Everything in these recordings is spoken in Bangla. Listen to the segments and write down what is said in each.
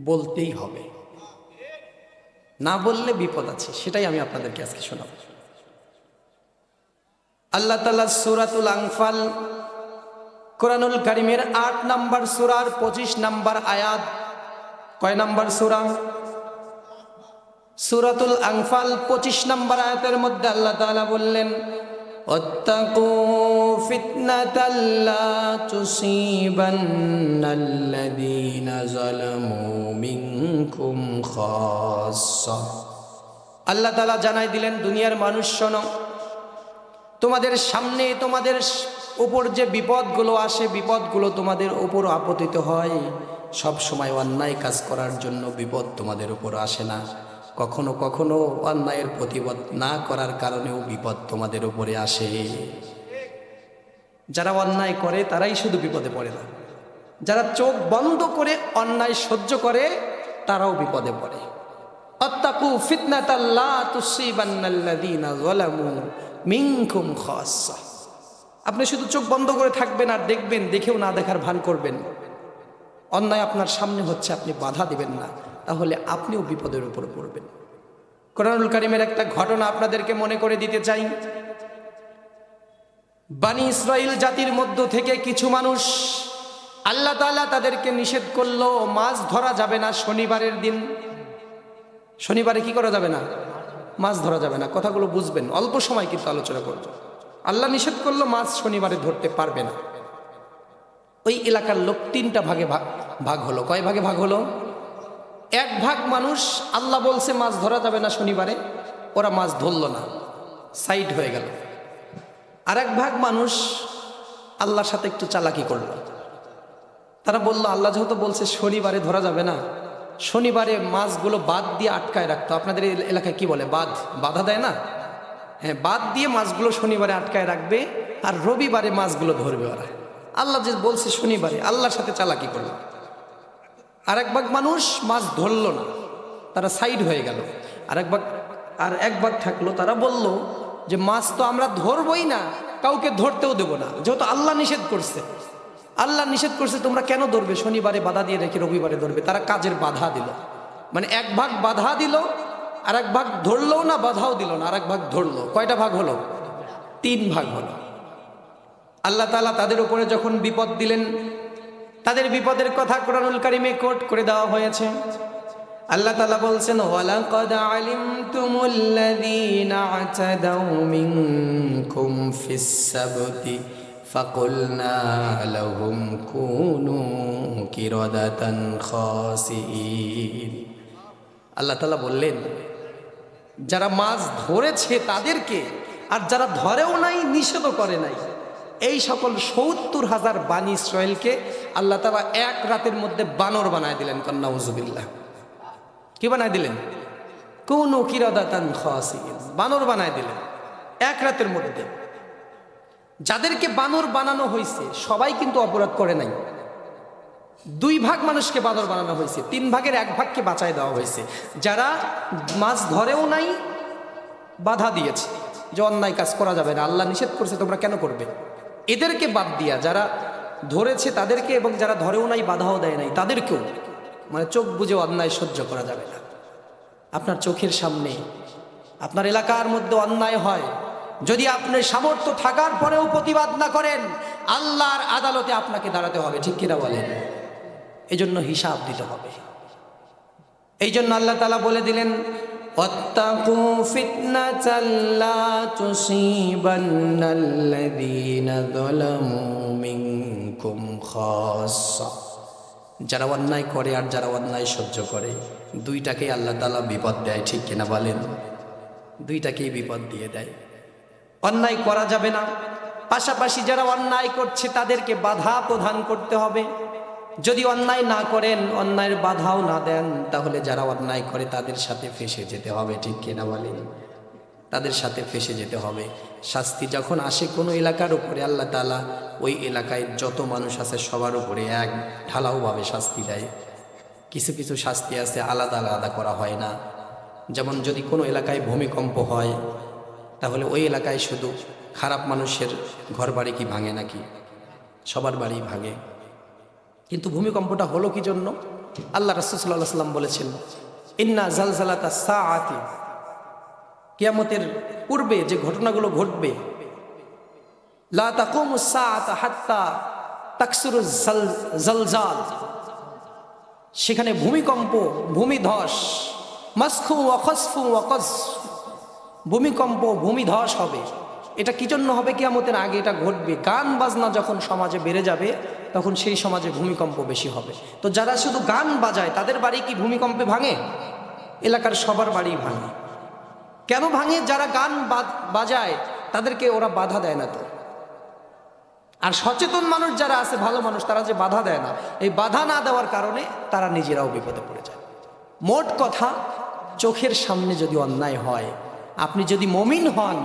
বলতেই হবে, না বললে বিপদ আছে। সেটাই আমি আপনাদেরকে আজকে শোনাব। আল্লাহ তাআলা সূরাতুল আনফাল, কোরআনুল কারীমের ৮ নম্বর সূরার ২৫ নম্বর আয়াত। কয় নম্বর সূরা? সূরাতুল আনফাল ২৫ নম্বর আয়াতের মধ্যে আল্লাহ তাআলা বললেন, ওয়াত্তাকু ফিতনাতাল লা তুসিবান্নাল্লাযীনা যালামু মিনকুম খাসসা। আল্লাহ তাআলা জানাই দিলেন, দুনিয়ার মানুষ শোনো, তোমাদের সামনে তোমাদের উপর যে বিপদগুলো আসে, বিপদগুলো তোমাদের উপর আপতিত হয়। সব সময় অন্যায় কাজ করার জন্য বিপদ তোমাদের উপর আসে না, কখনো কখনো অন্যায়ের প্রতিবাদ না করার কারণেও বিপদ তোমাদের উপরে আসে। যারা অন্যায় করে তারাই শুধু বিপদে পড়ে না, যারা চোখ বন্ধ করে অন্যায় সহ্য করে তারাও বিপদে পড়ে। আত্তাকু ফিতনাতাল লা তুসিবান্নাল্লাযীনা যালামু মিনকুম খাসসা। আপনি শুধু চোখ বন্ধ করে থাকবেন আর দেখবেন, দেখেও না দেখার ভান করবেন। অন্যায় আপনার সামনে হচ্ছে, আপনি বাধা দিবেন না, তাহলে আপনিও বিপদের উপর পড়বেন। কোরআনুল কারীমের একটা ঘটনা আপনাদেরকে মনে করে দিতে চাই। বনী ইসরাইল জাতির মধ্য থেকে কিছু মানুষ, আল্লাহ তাআলা তাদেরকে নিষেধ করলো, মাছ ধরা যাবে না শনিবারের দিন। শনিবারে কি করা যাবে না? মাছ ধরা যাবে না। কথাগুলো বুঝবেন, অল্প সময় কিন্তু আলোচনা করব। আল্লাহ নিষেধ করলো, মাছ শনিবারে ধরতে পারবে না। ওই এলাকার লোক ৩টা ভাগে ভাগ হলো। কয় ভাগে ভাগ হলো? এক ভাগ মানুষ, আল্লাহ বলছে মাছ ধরা যাবে না শনিবারে, ওরা মাছ ধরলো না, সাইড হয়ে গেল। আর এক ভাগ মানুষ আল্লাহর সাথে একটু চালাকি করলো। তারা বলল, আল্লাহ যেহেতু বলছে শনিবারে ধরা যাবে না, শনিবারে মাছগুলো বাদ দিয়ে আটকায় রাখতো। আপনাদের এলাকায় কি বলে? বাধা দেয় না? হ্যাঁ, বাদ দিয়ে মাছগুলো শনিবারে আটকায় রাখবে, আর রবিবারে মাছগুলো ধরবে ওরা। আল্লাহ যে বলছে শনিবারে, আল্লাহর সাথে চালাকি করলো। আর এক ভাগ মানুষ মাছ ধরলো না, তারা সাইড হয়ে গেল। আর এক ভাগ থাকলো, তারা বলল যে মাছ তো আমরা ধরবই না, কাউকে ধরতেও দেব না, যেহেতু আল্লাহ নিষেধ করছে। আল্লাহ নিষেধ করছে, তোমরা কেন ধরবে? শনিবারে বাধা দিয়ে রেখে রবিবারে ধরবে। তারা কাজের বাধা দিল। মানে এক ভাগ বাধা দিল, আর এক ভাগ ধরলো না, বাধাও দিল না, আর এক ভাগ ধরলো। কয়টা ভাগ হলো? ৩ ভাগ হলো। আল্লাহ তাআলা তাদের উপরে যখন বিপদ দিলেন, তাদের বিপদের কথা কোরআনুল কারীমে কোট করে দেওয়া হয়েছে। আল্লাহ তাআলা বলছেন, ওয়ালাকাদ আলিমতুমুল্লাযীনা আ'তাদাউ মিনকুম ফিস সাবতি ফাকুলনা লাহুম কুনু কিরাদাতান খাসিঈন। আল্লাহ তাআলা বললেন, যারা মাছ ধরেছে তাদেরকে, আর যারা ধরেও নাই, নিষেধও করে নাই, এই সকল ৭০,০০০ বনী ইসরাইলকে আল্লাহ তাআলা এক রাতের মধ্যে বানর বানায় দিলেন। নাউযুবিল্লাহ। কি বানায় দিলেন? কুনু কিরাদাতান খাসিঈন, বানর বানায় দিলেন এক রাতের মধ্যে। যাদেরকে বানর বানানো হয়েছে সবাই কিন্তু অপরাধ করে নাই। ২ ভাগ মানুষকে বানর বানানো হয়েছে, ৩ ভাগের ১ ভাগকে বাঁচায় দেওয়া হয়েছে। যারা মাছ ধরেও নাই, বাধা দিয়েছে যে অন্যায় কাজ করা যাবে না, আল্লাহ নিষেধ করছে, তোমরা কেন করবে, এদেরকে বাদ দিয়া যারা ধরেছে তাদেরকে, এবং যারা ধরেও নাই, বাধাও দেয় নাই, তাদেরকেও, মানে চোখ বুজে অন্যায় সহ্য করা যাবে না। আপনার চোখের সামনে আপনার এলাকার মধ্যে অন্যায় হয়, যদি আপনি সামর্থ্য থাকার পরেও প্রতিবাদ না করেন, আল্লাহর আদালতে আপনাকে দাঁড়াতে হবে। ঠিক কিনা বলেন? এই জন্য হিসাব দিতে হবে। এই জন্য আল্লাহ তাআলা বলে দিলেন, ওয়াত্তাকু ফিতনাতাল লা তুসিবান্নাল্লাযীনা যালামু মিনকুম খাসসা। যারা অন্যায় করে আর যারা অন্যায় সহ্য করে, দুইটাকেই আল্লাহ তাআলা বিপদ দেয়। ঠিক কিনা বলেন? দুইটাকেই বিপদ দিয়ে দেয়। অন্যায় করা যাবে না, পাশাপাশি যারা অন্যায় করছে তাদেরকে বাধা প্রদান করতে হবে। যদি অন্যায় না করেন, অন্যায়ের বাধাও না দেন, তাহলে যারা অন্যায় করে তাদের সাথে ফেঁসে যেতে হবে। ঠিক কিনা বলেন? তাদের সাথে ফেঁসে যেতে হবে। শাস্তি যখন আসে কোনো এলাকার উপরে, আল্লাহ তাআলা ওই এলাকায় যত মানুষ আছে সবার উপরে এক ঢালাওভাবে শাস্তি দেয়। কিছু কিছু শাস্তি আছে আলাদা আলাদা করা হয় না। যেমন যদি কোনো এলাকায় ভূমিকম্প হয়, তাহলে ওই এলাকায় শুধু খারাপ মানুষের ঘর বাড়ি কি ভাঙে নাকি? সবার বাড়ি ভাঙে। কিন্তু ভূমিকম্পটা হলো কি জন্য? আল্লাহ রাসূল সাল্লাল্লাহু আলাইহি ওয়াসাল্লাম বলেছেন, ইন্না জালজালাতা সাআতি, কিয়ামতের পূর্বে যে ঘটনাগুলো ঘটবে, লা তাকুমুস সাআতা হাত্তা তাকসুরু জালজাল, সেখানে ভূমিকম্প, ভূমিধস, মাসখু ওয়া খসফু ওয়া কসফ, ভূমিকম্প ভূমিধস হবে। এটা কি জন্য হবে? কিয়ামতের আগে এটা ঘটবে। গান বাজনা যখন সমাজে বেড়ে যাবে তখন সেই সমাজে ভূমিকম্প বেশি হবে। তো যারা শুধু গান বাজায় তাদের বাড়ি কি ভূমিকম্পে ভাঙে? এলাকার সবার বাড়ি ভাঙে। কেন ভাঙে? যারা গান বাজায় তাদেরকে ওরা বাধা দেয় না। তো আর সচেতন মানুষ যারা আছে, ভালো মানুষ, তারা যে বাধা দেয় না, এই বাধা না দেওয়ার কারণে তারা নিজেরাও বিপদে পড়ে যায়। মোট কথা, চোখের সামনে যদি অন্যায় হয়, আপনি যদি মুমিন হন,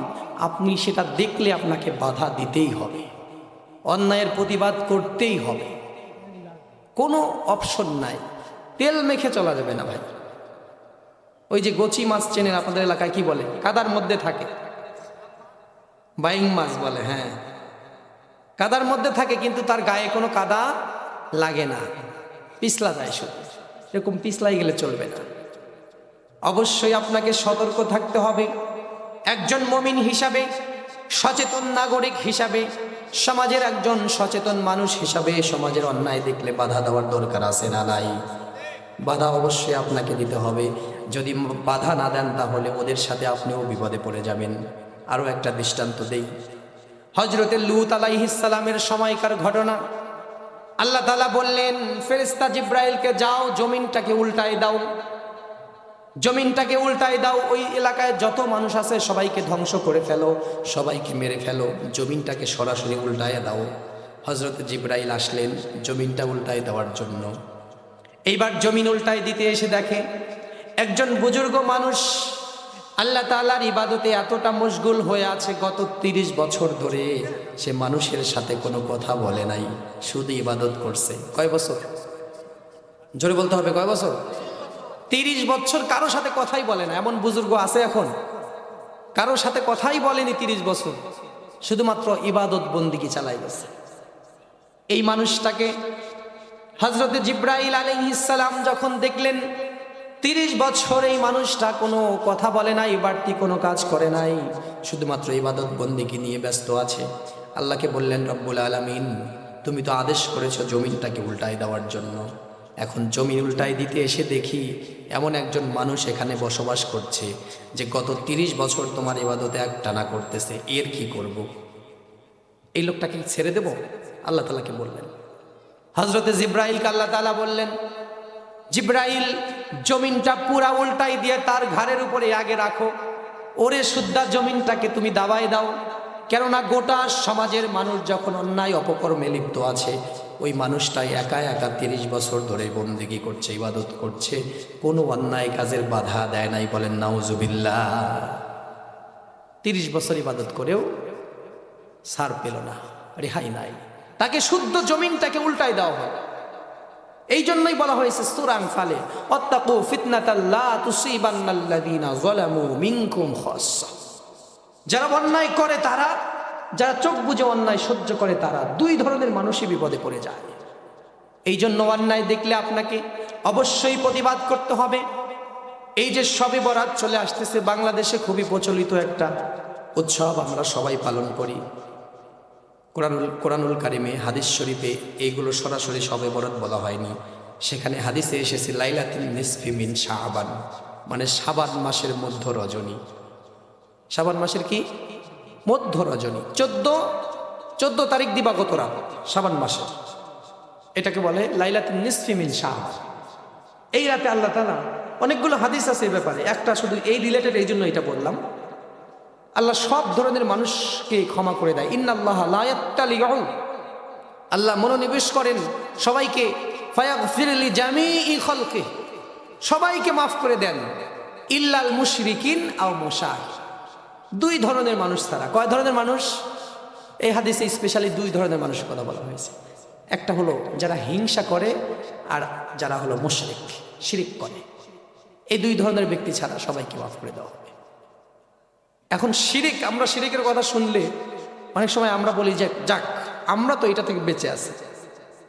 আপনি সেটা দেখলে আপনাকে বাধা দিতেই হবে, অন্যায়ের প্রতিবাদ করতেই হবে, কোনো অপশন নাই। তেল মেখে চলা যাবে না ভাই। ওই যে গোচি মাছ চেনেন আপনাদের এলাকায়, কি বলে? কাদার মধ্যে থাকে, বাইং মাছ বলে। হ্যাঁ, কাদার মধ্যে থাকে, কিন্তু তার গায়ে কোনো কাদা লাগে না, পিছলা যায় শুধু। এরকম পিছলাই গেলে চলবে না। অবশ্যই আপনাকে সতর্ক থাকতে হবে। একজন মুমিন হিসাবে, সচেতন নাগরিক হিসাবে, সমাজের একজন সচেতন মানুষ হিসাবে সমাজের অন্যায় দেখলে বাধা দেওয়ার দরকার আছে না নাই? বাধা অবশ্যই আপনাকে দিতে হবে। যদি বাধা না দেন তাহলে ওদের সাথে আপনিও বিপদে পড়ে যাবেন। আরও একটা দৃষ্টান্ত দেই। হযরতে লূত আলাইহিস সালামের সময়কার ঘটনা। আল্লাহ তাআলা বললেন ফেরেশতা জিব্রাইলকে, যাও জমিনটাকে উল্টায় দাও, জমিনটাকে উল্টায় দাও, ওই এলাকায় যত মানুষ আছে সবাইকে ধ্বংস করে ফেলো, সবাইকে মেরে ফেলো, জমিনটাকে সরাসরি উল্টায় দাও। হযরত জিব্রাইল আসলেন জমিনটা উল্টায় দেওয়ার জন্য। এইবার জমিন উল্টায় দিতে এসে দেখে একজন বুজুর্গ মানুষ আল্লাহ তাআলার ইবাদতে এতটা মশগুল হয়ে আছে, গত 30 বছর ধরে সে মানুষের সাথে কোনো কথা বলে নাই, শুধু ইবাদত করছে। কয় বছর? জোরে বলতে হবে, কয় বছর? 30 বছর কারো সাথে কথাই বলে না। এমন বুজুর্গ আছে এখন? কারো সাথে কথাই বলেনি 30 বছর, শুধুমাত্র ইবাদত বন্দিগি চালাই গেছে। এই মানুষটাকে হযরত জিব্রাইল আলাইহিস সালাম যখন দেখলেন 30 বছর এই মানুষটা কোনো কথা বলে নাই, বাড়তি কোনো কাজ করে নাই, শুধুমাত্র ইবাদত বন্দিগি নিয়ে ব্যস্ত আছে, আল্লাহকে বললেন, রব্বুল আলামিন, তুমি তো আদেশ করেছো জমিনটাকে উল্টায় দেওয়ার জন্য। এখন জমি উল্টায় দিতে এসে দেখি এমন একজন মানুষ এখানে বসবাস করছে যে গত 30 বছর তোমার ইবাদতে একটানা করতেছে, এর কি করব? এই লোকটাকে ছেড়ে দেব? আল্লাহ তাআলাকে বললেন। হযরতে জিব্রাইলকে আল্লাহ তাআলা বললেন, জিব্রাইল, জমিনটা পুরা উল্টাই দিয়ে তার ঘাড়ের উপরে আগে রাখো, ওরে শুদ্ধা জমিনটাকে তুমি দাবায় দাও। কেননা গোটা সমাজের মানুষ যখন অন্যায় অপকর্মে লিপ্ত আছে, ওই মানুষটাই একা একা 30 বছর ধরে বন্দেগী করছে, ইবাদত করছে, কোনো অন্যায় কাজের বাধা দেয় নাই। বলেন নাউজুবিল্লাহ। 30 বছর ইবাদত করেও ছাড় পেল না, রেহাই নাই, তাকে শুদ্ধ জমিনটাকে উল্টাই দেওয়া হয়। এই জন্যই বলা হয়েছে সূরা আনফালে, ওয়াত্তাকু ফিতনাতাল লা তুসিবান্নাল্লাযীনা যালামু মিনকুম খাসসা। যারা অন্যায় করে তারা, যারা চোখ বুজে অন্যায় সহ্য করে তারা, দুই ধরনের মানুষই বিপদে পড়ে যায়। এই জন্য অন্যায় দেখলে আপনাকে অবশ্যই প্রতিবাদ করতে হবে। এই যে শবে বরাত চলে আসতেছে, বাংলাদেশে খুবই প্রচলিত একটা উৎসব, আমরা সবাই পালন করি। কোরআনুল কারিমে, হাদিস শরীফে এইগুলো সরাসরি শবে বরাত বলা হয়নি, সেখানে হাদিসে এসেছে লাইলাতুন নিসফি মিন শাবান, মানে শাবান মাসের মধ্য রজনী। শাবান মাসের কি মধ্য রজনী, 14 তারিখ দিবাগত রাত শাবান মাসের, এটাকে বলে লাইলাতুন নিসফি মিন শাবান। এই রাতে আল্লাহ তাআলা, অনেকগুলো হাদিস আছে এই ব্যাপারে, একটা শুধু এই রিলেটেড, এই জন্য এটা বললাম। আল্লাহ সব ধরনের মানুষকে ক্ষমা করে দেয়। ইন্নাল্লাহা লা ইয়াত্তালিউ, আল্লাহ মনোনিবেশ করেন সবাইকে, ফায়াগফির লিজামিই খালকি, সবাইকে মাফ করে দেন, ইল্লাল মুশরিকিন আও মুশারিক, দুই ধরনের মানুষ ছাড়া। কয় ধরনের মানুষ? এই হাদিসে স্পেশালি দুই ধরনের মানুষের কথা বলা হয়েছে। একটা হলো যারা হিংসা করে, আর যারা হলো মুশরিক, শিরিক করে। এই দুই ধরনের ব্যক্তি ছাড়া সবাইকে মাফ করে দেওয়া হবে। এখন শিরিক, আমরা শিরিকের কথা শুনলে অনেক সময় আমরা বলি যে যাক, আমরা তো এটা থেকে বেঁচে আছি,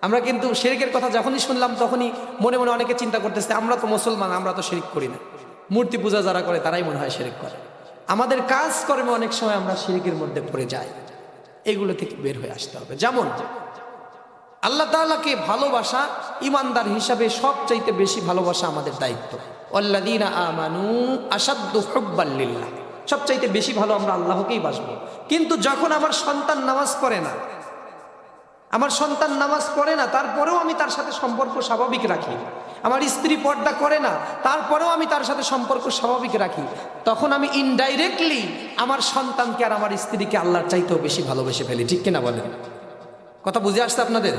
আমরা কিন্তু শিরকের কথা যখনই শুনলাম তখনই মনে মনে অনেকে চিন্তা করতেছে আমরা তো মুসলমান, আমরা তো শিরক করি না। মূর্তি পূজা যারা করে তারাই মনে হয় শিরক করে। আমাদের কাজ কর্মে অনেক সময় আমরা শিরকের মধ্যে পড়ে যাই। এগুলো থেকে বের হয়ে আসতে হবে। যেমন আল্লাহ তাআলাকে ভালোবাসা ইমানদার হিসাবে সবচাইতে বেশি ভালোবাসা আমাদের দায়িত্ব। আল্লাযীনা আমানু আশাদ্দু হুব্বাল লিল্লাহ, সবচাইতে বেশি ভালো আমরা আল্লাহকেই বাসবো। কিন্তু যখন আমার সন্তান নামাজ পড়ে না, তারপরেও আমি তার সাথে সম্পর্ক স্বাভাবিক রাখি, আমার স্ত্রী পর্দা করে না তারপরেও আমি তার সাথে সম্পর্ক স্বাভাবিক রাখি, তখন আমি ইনডাইরেক্টলি আমার সন্তানকে আর আমার স্ত্রীকে আল্লাহর চাইতেও বেশি ভালোবেসে ফেলি। ঠিক কিনা বলেন? কথা বুঝে আসছে আপনাদের?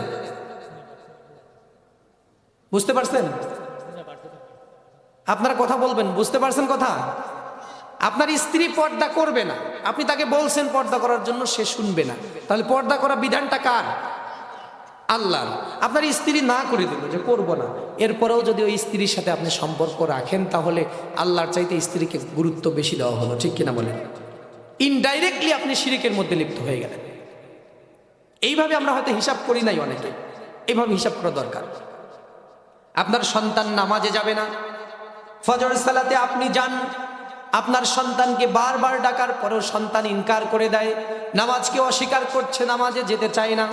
বুঝতে পারছেন? আপনারা কথা বলবেন, বুঝতে পারছেন কথা? আপনার স্ত্রী পর্দা করবে না, আপনি তাকে বলছেন পর্দা করার জন্য, সে শুনবে না, তাহলে পর্দা করা বিধানটা কার? আল্লাহর। আপনার স্ত্রী না করে দিল যে করব না, এরপরেও যদি ওই স্ত্রীর সাথে আপনি সম্পর্ক রাখেন তাহলে আল্লাহর চাইতে স্ত্রীকে গুরুত্ব বেশি দেওয়া হলো। ঠিক কিনা বলেন? ইনডাইরেক্টলি আপনি শিরকের মধ্যে লিপ্ত হয়ে গেলেন। এইভাবে আমরা হয়তো হিসাব করি নাই অনেকে, এইভাবে হিসাব করা দরকার। আপনার সন্তান নামাজে যাবে না, ফজর সালাতে আপনি যান, আপনার সন্তানকে বারবার ডাকার পরেও সন্তান ইনকার করে দেয়, নামাজকে অস্বীকার করছে, নামাজে যেতে চায় না।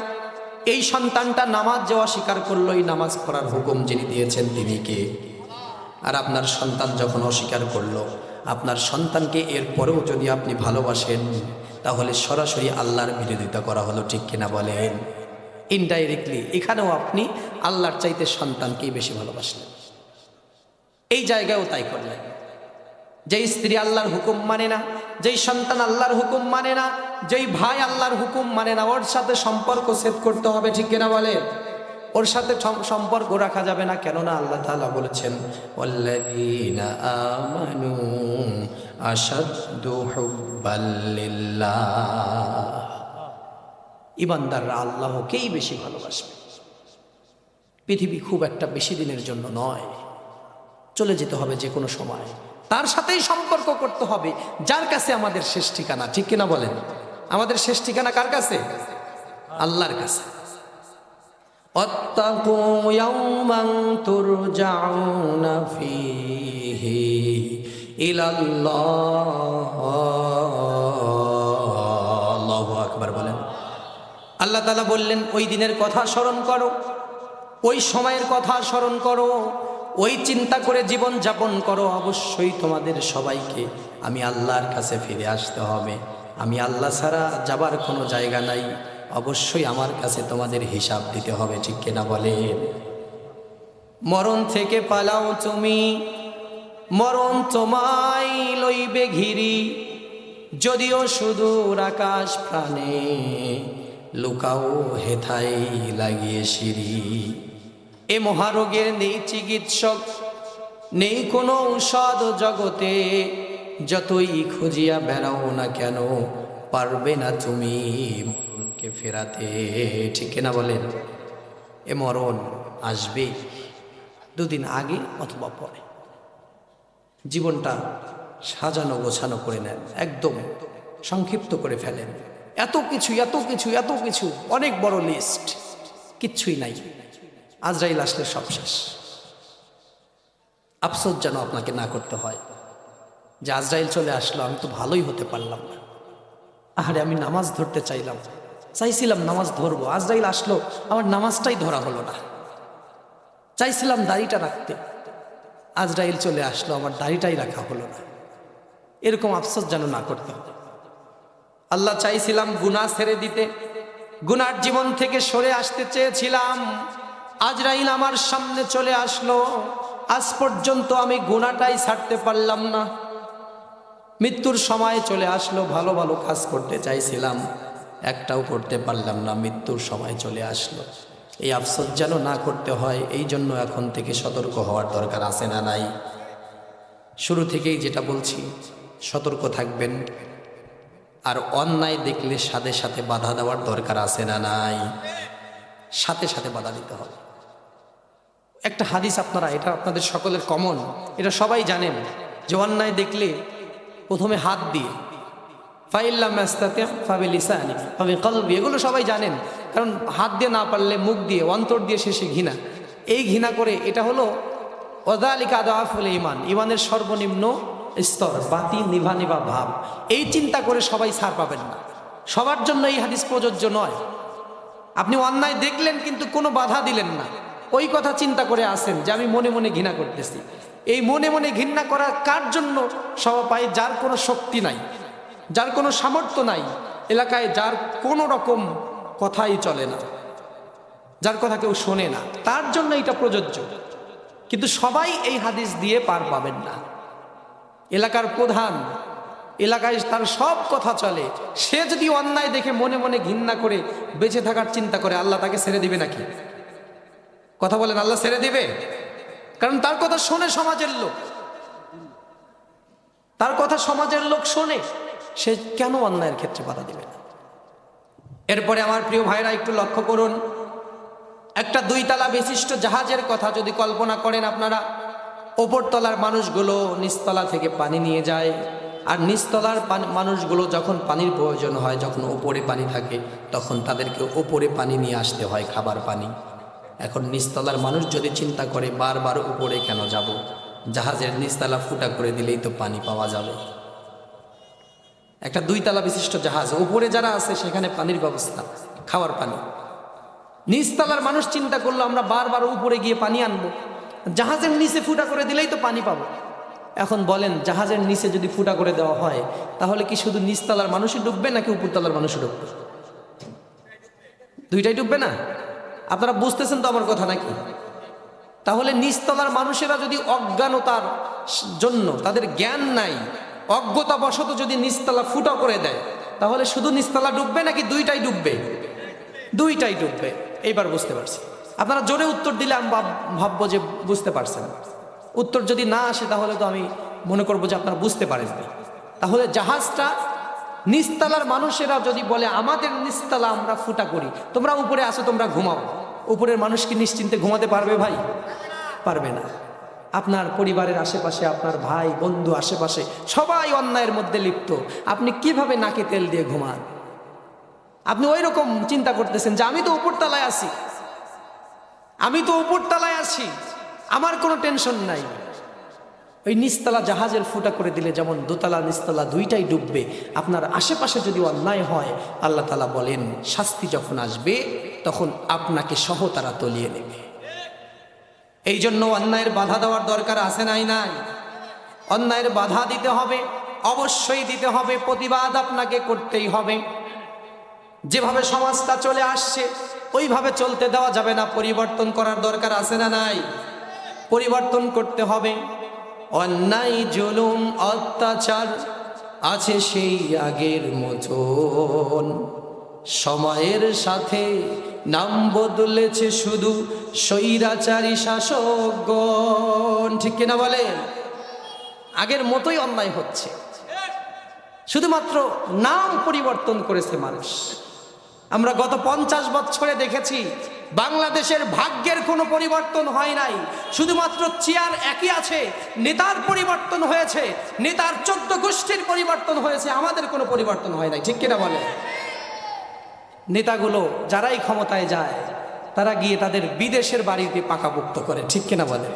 এই সন্তানটা নামাজ যে অস্বীকার করলো, এই নামাজ পড়ার হুকুম যিনি দিয়েছেন তিনি কে? আর আপনার সন্তান যখন অস্বীকার করলো, আপনার সন্তানকে এরপরেও যদি আপনি ভালোবাসেন তাহলে সরাসরি আল্লাহর বিরোধিতা করা হলো। ঠিক কিনা বলেন? ইনডাইরেক্টলি এখানেও আপনি আল্লাহর চাইতে সন্তানকেই বেশি ভালোবাসলেন। এই জায়গায়ও তাই করলেন। যেই স্ত্রী আল্লাহর হুকুম মানে না, যেই সন্তান আল্লাহর হুকুম মানে না, যেই ভাই আল্লাহর হুকুম মানে না, ওর সাথে সম্পর্ক সেট করতে হবে। ঠিক কিনা বলে? ওর সাথে সম্পর্ক রাখা যাবে না। কেননা আল্লাহ তাআলা বলেছেন ওয়াল্লাযীনা আমানু আশাদ্দু হুব্বাল লিল্লাহ, ইমানদাররা আল্লাহকেই বেশি ভালোবাসবে। পৃথিবী খুব একটা বেশি দিনের জন্য নয়, চলে যেতে হবে যে কোনো সময়। তার সাথেই সম্পর্ক করতে হবে যার কাছে আমাদের শেষ ঠিকানা। ঠিক কিনা বলেন? আমাদের শেষ ঠিকানা কার কাছে? আল্লাহর কাছে। ওয়াত্তাকু ইয়াওমান তুরজাউনা ফীহি ইলাল্লাহ। আল্লাহু আকবার বলেন। আল্লাহ তাআলা বললেন ওই দিনের কথা স্মরণ করো, ওই সময়ের কথা স্মরণ করো, ওই চিন্তা করে জীবন যাপন করো। অবশ্যই তোমাদের সবাইকে আমি আল্লাহর কাছে ফিরে আসতে হবে। আমি আল্লাহ ছাড়া যাবার কোনো জায়গা নাই। অবশ্যই আমার কাছে তোমাদের হিসাব দিতে হবে। ঠিক কিনা বলেন? মরণ থেকে পালাও তুমি, মরণ তোমায় লইবে ঘিরি, যদিও সুদূর আকাশ প্রাণে, লুকাও হেথায় লাগিয়ে সিঁড়ি। এ মহারোগের নেই চিকিৎসক, নেই কোনো ঔষধ জগতে, যতই খুঁজিয়া বেড়াও না কেন পারবে না তুমি মরণকে ফেরাতে। ঠিক না বলেন? এ মরণ আসবে দুদিন আগে অথবা পরে। জীবনটা সাজানো গোছানো করে নেন, একদম সংক্ষিপ্ত করে ফেলেন। এত কিছু এত কিছু এত কিছু, অনেক বড় লিস্ট, কিচ্ছুই নাই। আজরাইল আসলে সব শেষ। আফসোস যেন আপনাকে না করতে হয় যে আজরাইল চলে আসলো, আমি তো ভালোই হতে পারলাম না। আরে আমি নামাজ ধরতে চাইছিলাম নামাজ ধরবো, আজরাইল আসলো আমার নামাজটাই ধরা হলো না। চাইছিলাম দাড়িটা রাখতে, আজরাইল চলে আসলো আমার দাড়িটাই রাখা হলো না। এরকম আফসোস যেন না করতে হয়। আল্লাহ চাইছিলাম গুনাহ ছেড়ে দিতে, গুনার জীবন থেকে সরে আসতে চেয়েছিলাম, আজরাইল আমার সামনে চলে আসলো, আজ পর্যন্ত আমি গুনাহটাই ছাড়তে পারলাম না। মৃত্যুর সময় চলে আসলো, ভালো ভালো কাজ করতে চাইছিলাম, একটাও করতে পারলাম না, মৃত্যুর সময় চলে আসলো। এই আফসোস যেন না করতে হয়, এই জন্য এখন থেকে সতর্ক হওয়ার দরকার আছে না নাই? শুরু থেকেই যেটা বলছি, সতর্ক থাকবেন। আর অন্যায় দেখলে সাথে সাথে বাধা দেওয়ার দরকার আছে না নাই? সাথে সাথে বাধা দিতে হবে। একটা হাদিস আপনারা, এটা আপনাদের সকলের কমন, এটা সবাই জানেন যে অন্যায় দেখলে প্রথমে হাত দিয়ে ফাইল্লাম ইস্তাতি' ফাবিলিসানি ফাবিকলবি, এগুলো সবাই জানেন। কারণ হাত দিয়ে না পারলে মুখ দিয়ে, অন্তর দিয়ে শেষে ঘৃণা। এই ঘৃণা করে, এটা হলো ওয়াযালিকা আদআফুল ঈমান, ঈমানের সর্বনিম্ন স্তর, বাতি নিভা নিভা ভাব। এই চিন্তা করে সবাই ছাড় পাবেন না। সবার জন্য এই হাদিস প্রযোজ্য নয়। আপনি অন্যায় দেখলেন কিন্তু কোনো বাধা দিলেন না, ওই কথা চিন্তা করে আসেন যে আমি মনে মনে ঘৃণা করতেছি। এই মনে মনে ঘৃণা করা কার জন্য সভা পায়? যার কোনো শক্তি নাই, যার কোনো সামর্থ্য নাই, এলাকায় যার কোনো রকম কথাই চলে না, যার কথা কেউ শোনে না, তার জন্য এটা প্রযোজ্য। কিন্তু সবাই এই হাদিস দিয়ে পার পাবেন না। এলাকার প্রধান, এলাকায় তার সব কথা চলে, সে যদি অন্যায় দেখে মনে মনে ঘৃণা করে বেঁচে থাকার চিন্তা করে, আল্লাহ তাকে ছেড়ে দিবে নাকি? কথা বলেন, আল্লাহ ছেড়ে দিবে? কারণ তার কথা শোনে সমাজের লোক, তার কথা সমাজের লোক শোনে, সে কেন অন্যায়ের ক্ষেত্রে বাধা দিবে না? এরপরে আমার প্রিয় ভাইরা একটু লক্ষ্য করুন, একটা 2 তলা বিশিষ্ট জাহাজের কথা যদি কল্পনা করেন আপনারা, ওপরতলার মানুষগুলো নিচতলা থেকে পানি নিয়ে যায়, আর নিচতলার মানুষগুলো যখন পানির প্রয়োজন হয়, যখন ওপরে পানি থাকে, তখন তাদেরকে ওপরে পানি নিয়ে আসতে হয়, খাবার পানি। এখন নিচতলার মানুষ যদি চিন্তা করে বারবার উপরে কেন যাব, জাহাজের নিচতলা ফুটা করে দিলেই তো পানি পাওয়া যাবে। একটা 2 তলা বিশিষ্ট জাহাজ, উপরে যারা আছে সেখানে পানির ব্যবস্থা, খাওয়ার পানি। নিচতলার মানুষ চিন্তা করলো আমরা বারবার উপরে গিয়ে পানি আনবো, জাহাজের নিচে ফুটা করে দিলেই তো পানি পাবো। এখন বলেন, জাহাজের নিচে যদি ফুটা করে দেওয়া হয়, তাহলে কি শুধু নিচতলার মানুষই ডুববে নাকি উপরতলার মানুষই ডুববে? দুইটাই ডুববে না? আপনারা বুঝতেছেন তো আমার কথা নাকি? তাহলে নিচতলার মানুষেরা যদি অজ্ঞানতার জন্য, তাদের জ্ঞান নাই, অজ্ঞতাবশত যদি নিচতলা ফুটা করে দেয়, তাহলে শুধু নিচতলা ডুববে নাকি দুইটাই ডুববে? দুইটাই ডুববে। এইবার বুঝতে পারছি। আপনারা জোরে উত্তর দিলে আমি ভাববো যে বুঝতে পারছেন। উত্তর যদি না আসে তাহলে তো আমি মনে করবো যে আপনারা বুঝতে পারেননি। তাহলে জাহাজটা, নিচতলার মানুষেরা যদি বলে আমাদের নিচতলা আমরা ফুটা করি, তোমরা উপরে আসো, তোমরা ঘুমাও, উপরের মানুষ কি নিশ্চিন্তে ঘুমাতে পারবে ভাই? পারবে না। আপনার পরিবারের আশেপাশে আপনার ভাই বন্ধু আশেপাশে সবাই অন্যায়ের মধ্যে লিপ্ত, আপনি কিভাবে নাকে তেল দিয়ে ঘুমান? আপনি ওই রকম চিন্তা করতেছেন যে আমি তো উপরতলায় আছি, আমি তো উপরতলায় আছি, আমার কোনো টেনশন নাই। ওই নিচতলা জাহাজের ফুটা করে দিলে যেমন দোতলা নিচতলা দুইটাই ডুববে, আপনার আশেপাশে যদি অন্যায় হয়, আল্লাহ তাআলা বলেন শাস্তি যখন আসবে তখন আপনাকে সহ তারা তলিয়ে নেবে। এই জন্য অন্যায়ের বাধা দেওয়ার দরকার আছে নাই? নাই। অন্যায়ের বাধা দিতে হবে, অবশ্যই দিতে হবে, প্রতিবাদ আপনাকে করতেই হবে। যেভাবে সমাজটা চলে আসছে ওইভাবে চলতে দেওয়া যাবে না, পরিবর্তন করার দরকার আছে না নাই? পরিবর্তন করতে হবে। অন্যায় জুলুম অত্যাচার আছে সেই আগের মতন, সময়ের সাথে নাম বদলেছে শুধু স্বৈরাচারী শাসকগণ। ঠিক কিনা বলেন? আগের মতোই অন্যায় হচ্ছে, শুধুমাত্র নাম পরিবর্তন করেছে মানুষ। আমরা গত 50 বছরে দেখেছি বাংলাদেশের ভাগ্যের কোনো পরিবর্তন হয় নাই, শুধুমাত্র চেয়ার একই আছে, নেতার পরিবর্তন হয়েছে, নেতার 14 গোষ্ঠীর পরিবর্তন হয়েছে, আমাদের কোনো পরিবর্তন হয় নাই। ঠিক কিনা বলে? নেতাগুলো যারাই ক্ষমতায় যায় তারা গিয়ে তাদের বিদেশের বাড়িতে পাকাপোক্ত করে। ঠিক কিনা বলে?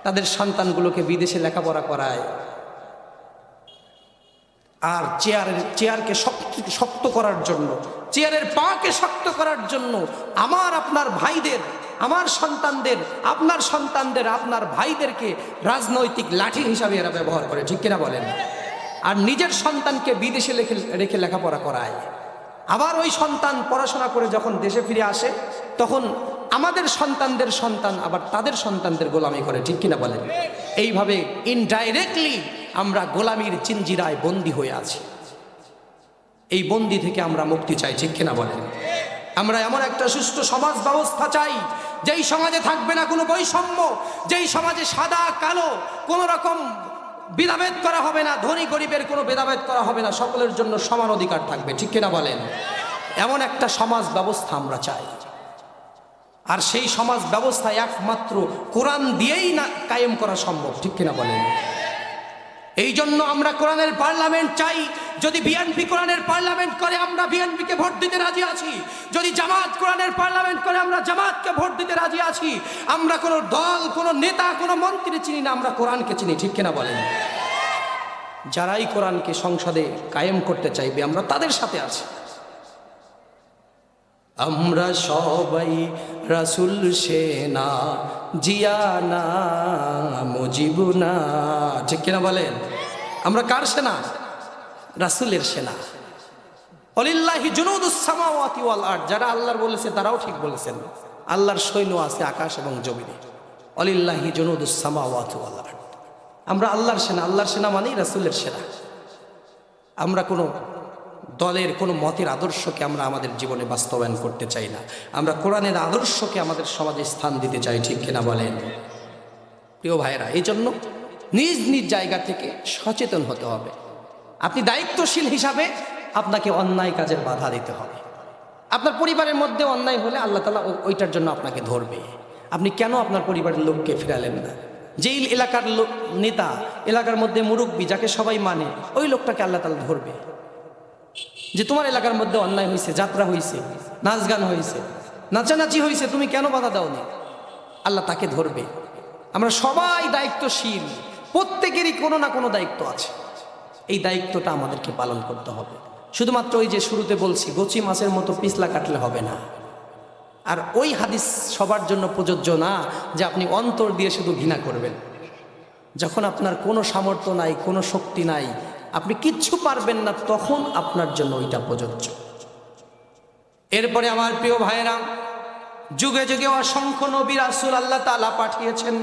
তাদের সন্তানগুলোকে বিদেশে লেখাপড়া করায়, আর চেয়ারকে শক্ত করার জন্য, চেয়ারের পাকে শক্ত করার জন্য আমার আপনার ভাইদের, আমার সন্তানদের, আপনার সন্তানদের, আপনার ভাইদেরকে রাজনৈতিক লাঠি হিসাবে এরা ব্যবহার করে। ঠিক কিনা বলেন? আর নিজের সন্তানকে বিদেশে রেখে লেখাপড়া করায়। আবার ওই সন্তান পড়াশোনা করে যখন দেশে ফিরে আসে তখন আমাদের সন্তানদের সন্তান আবার তাদের সন্তানদের গোলামি করে। ঠিক কিনা বলেন? এইভাবে ইনডাইরেক্টলি আমরা গোলামির চিঞ্জিরায় বন্দী হয়ে আছি। এই বন্দী থেকে আমরা মুক্তি চাই। ঠিক কিনা বলেন? আমরা এমন একটা সুষ্ঠু সমাজ ব্যবস্থা চাই যেই সমাজে থাকবে না কোনো বৈষম্য, যেই সমাজে সাদা কালো কোনো রকম ভেদাভেদ করা হবে না, ধনী গরিবের কোনো ভেদাভেদ করা হবে না, সকলের জন্য সমান অধিকার থাকবে। ঠিক কিনা বলেন? এমন একটা সমাজ ব্যবস্থা আমরা চাই। আর সেই সমাজ ব্যবস্থা একমাত্র কোরআন দিয়েই না কায়েম করা সম্ভব। ঠিক কিনা বলেন? এই জন্য আমরা কোরআনের পার্লামেন্ট চাই, যদি বিএনপি কোরআনের পার্লামেন্ট করে আমরা বিএনপিকে ভোট দিতে রাজি আছি, যদি জামাত কোরআনের পার্লামেন্ট করে আমরা জামাতকে ভোট দিতে রাজি আছি। আমরা কোনো দল, কোনো নেতা, কোনো মন্ত্রী চিনি না, আমরা কোরআনকে চিনি, ঠিক কিনা বলেন? যারাই কোরআনকে সংসদে কায়েম করতে চাইবে আমরা তাদের সাথে আছি। আমরা সবাই রাসূল সেনা, জিয়ানা মুজিবুনা, ঠিক কিনা বলেন? আমরা কার সেনা? রাসূলের সেনা। ওয়ালিল্লাহি জুনুদুস সামাওয়াতি ওয়াল আরদ, যারা আল্লাহর বলেছে তারাও ঠিক বলেছেন। আল্লাহর সৈন্য আছে আকাশ এবং জমিনে। ওয়ালিল্লাহি জুনুদুস সামাওয়াতি ওয়াল আরদ, আমরা আল্লাহর সেনা। আল্লাহর সেনা মানেই রাসূলের সেনা। আমরা কোনো দলের, কোনো মতের আদর্শকে আমরা আমাদের জীবনে বাস্তবায়ন করতে চাই না। আমরা কোরআনের আদর্শকে আমাদের সমাজে স্থান দিতে চাই, ঠিক কিনা বলেন? প্রিয় ভাইয়েরা, এই জন্য নিজ নিজ জায়গা থেকে সচেতন হতে হবে। আপনি দায়িত্বশীল হিসাবে আপনাকে অন্যায় কাজের বাধা দিতে হবে। আপনার পরিবারের মধ্যে অন্যায় হলে আল্লাহ তাআলা ওইটার জন্য আপনাকে ধরবে। আপনি কেন আপনার পরিবারের লোককে ফিরালেন না? যেই এলাকার নেতা, এলাকার মধ্যে মুরব্বী, যাকে সবাই মানে, ওই লোকটাকে আল্লাহ তাআলা ধরবে যে তোমার এলাকার মধ্যে অন্যায় হয়েছে, যাত্রা হয়েছে, নাচ গান হয়েছে, নাচানাচি হয়েছে, তুমি কেন বাধা দাওনি? আল্লাহ তাকে ধরবে। আমরা সবাই দায়িত্বশীল, প্রত্যেকেরই কোনো না কোনো দায়িত্ব আছে। এই দায়িত্বটা আমাদেরকে পালন করতে হবে। শুধুমাত্র ওই যে শুরুতে বলছি, গচি মাছের মতো পিছলা কাটলে হবে না। আর ওই হাদিস সবার জন্য প্রযোজ্য না যে আপনি অন্তর দিয়ে শুধু ঘৃণা করবেন। যখন আপনার কোনো সামর্থ্য নাই, কোনো শক্তি নাই, আপনি কিচ্ছু পারবেন না, তখন আপনার জন্য ওইটা প্রযোজ্য। এরপরে আমার প্রিয় ভাইয়েরা, যুগে যুগে অসংখ্য নবী রাসূল আল্লাহ তাআলা পাঠিয়েছেন।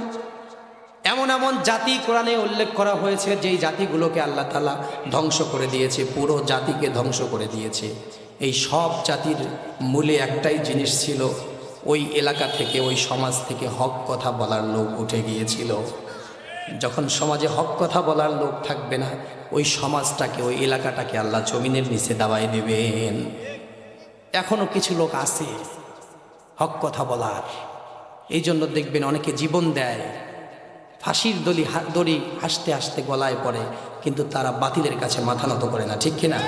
এমন এমন জাতি কোরআনে উল্লেখ করা হয়েছে যেই জাতিগুলোকে আল্লাহ তাআলা ধ্বংস করে দিয়েছে, পুরো জাতিকে ধ্বংস করে দিয়েছে। এই সব জাতির মূলে একটাই জিনিস ছিল, ওই এলাকা থেকে, ওই সমাজ থেকে হক কথা বলার লোক উঠে গিয়েছিল। যখন সমাজে হক কথা বলার লোক থাকবে না, ওই সমাজটাকে, ওই এলাকাটাকে আল্লাহ জমিনের নিচে দাবায় দেবেন। এখনো কিছু লোক আছে হক কথা বলার, এই জন্য দেখবেন অনেকে জীবন দেয়, ফাঁসির দড়ি হাসতে হাসতে গলায় পড়ে, কিন্তু তারা বাতিলের কাছে মাথা নত করে না, ঠিক কিনা?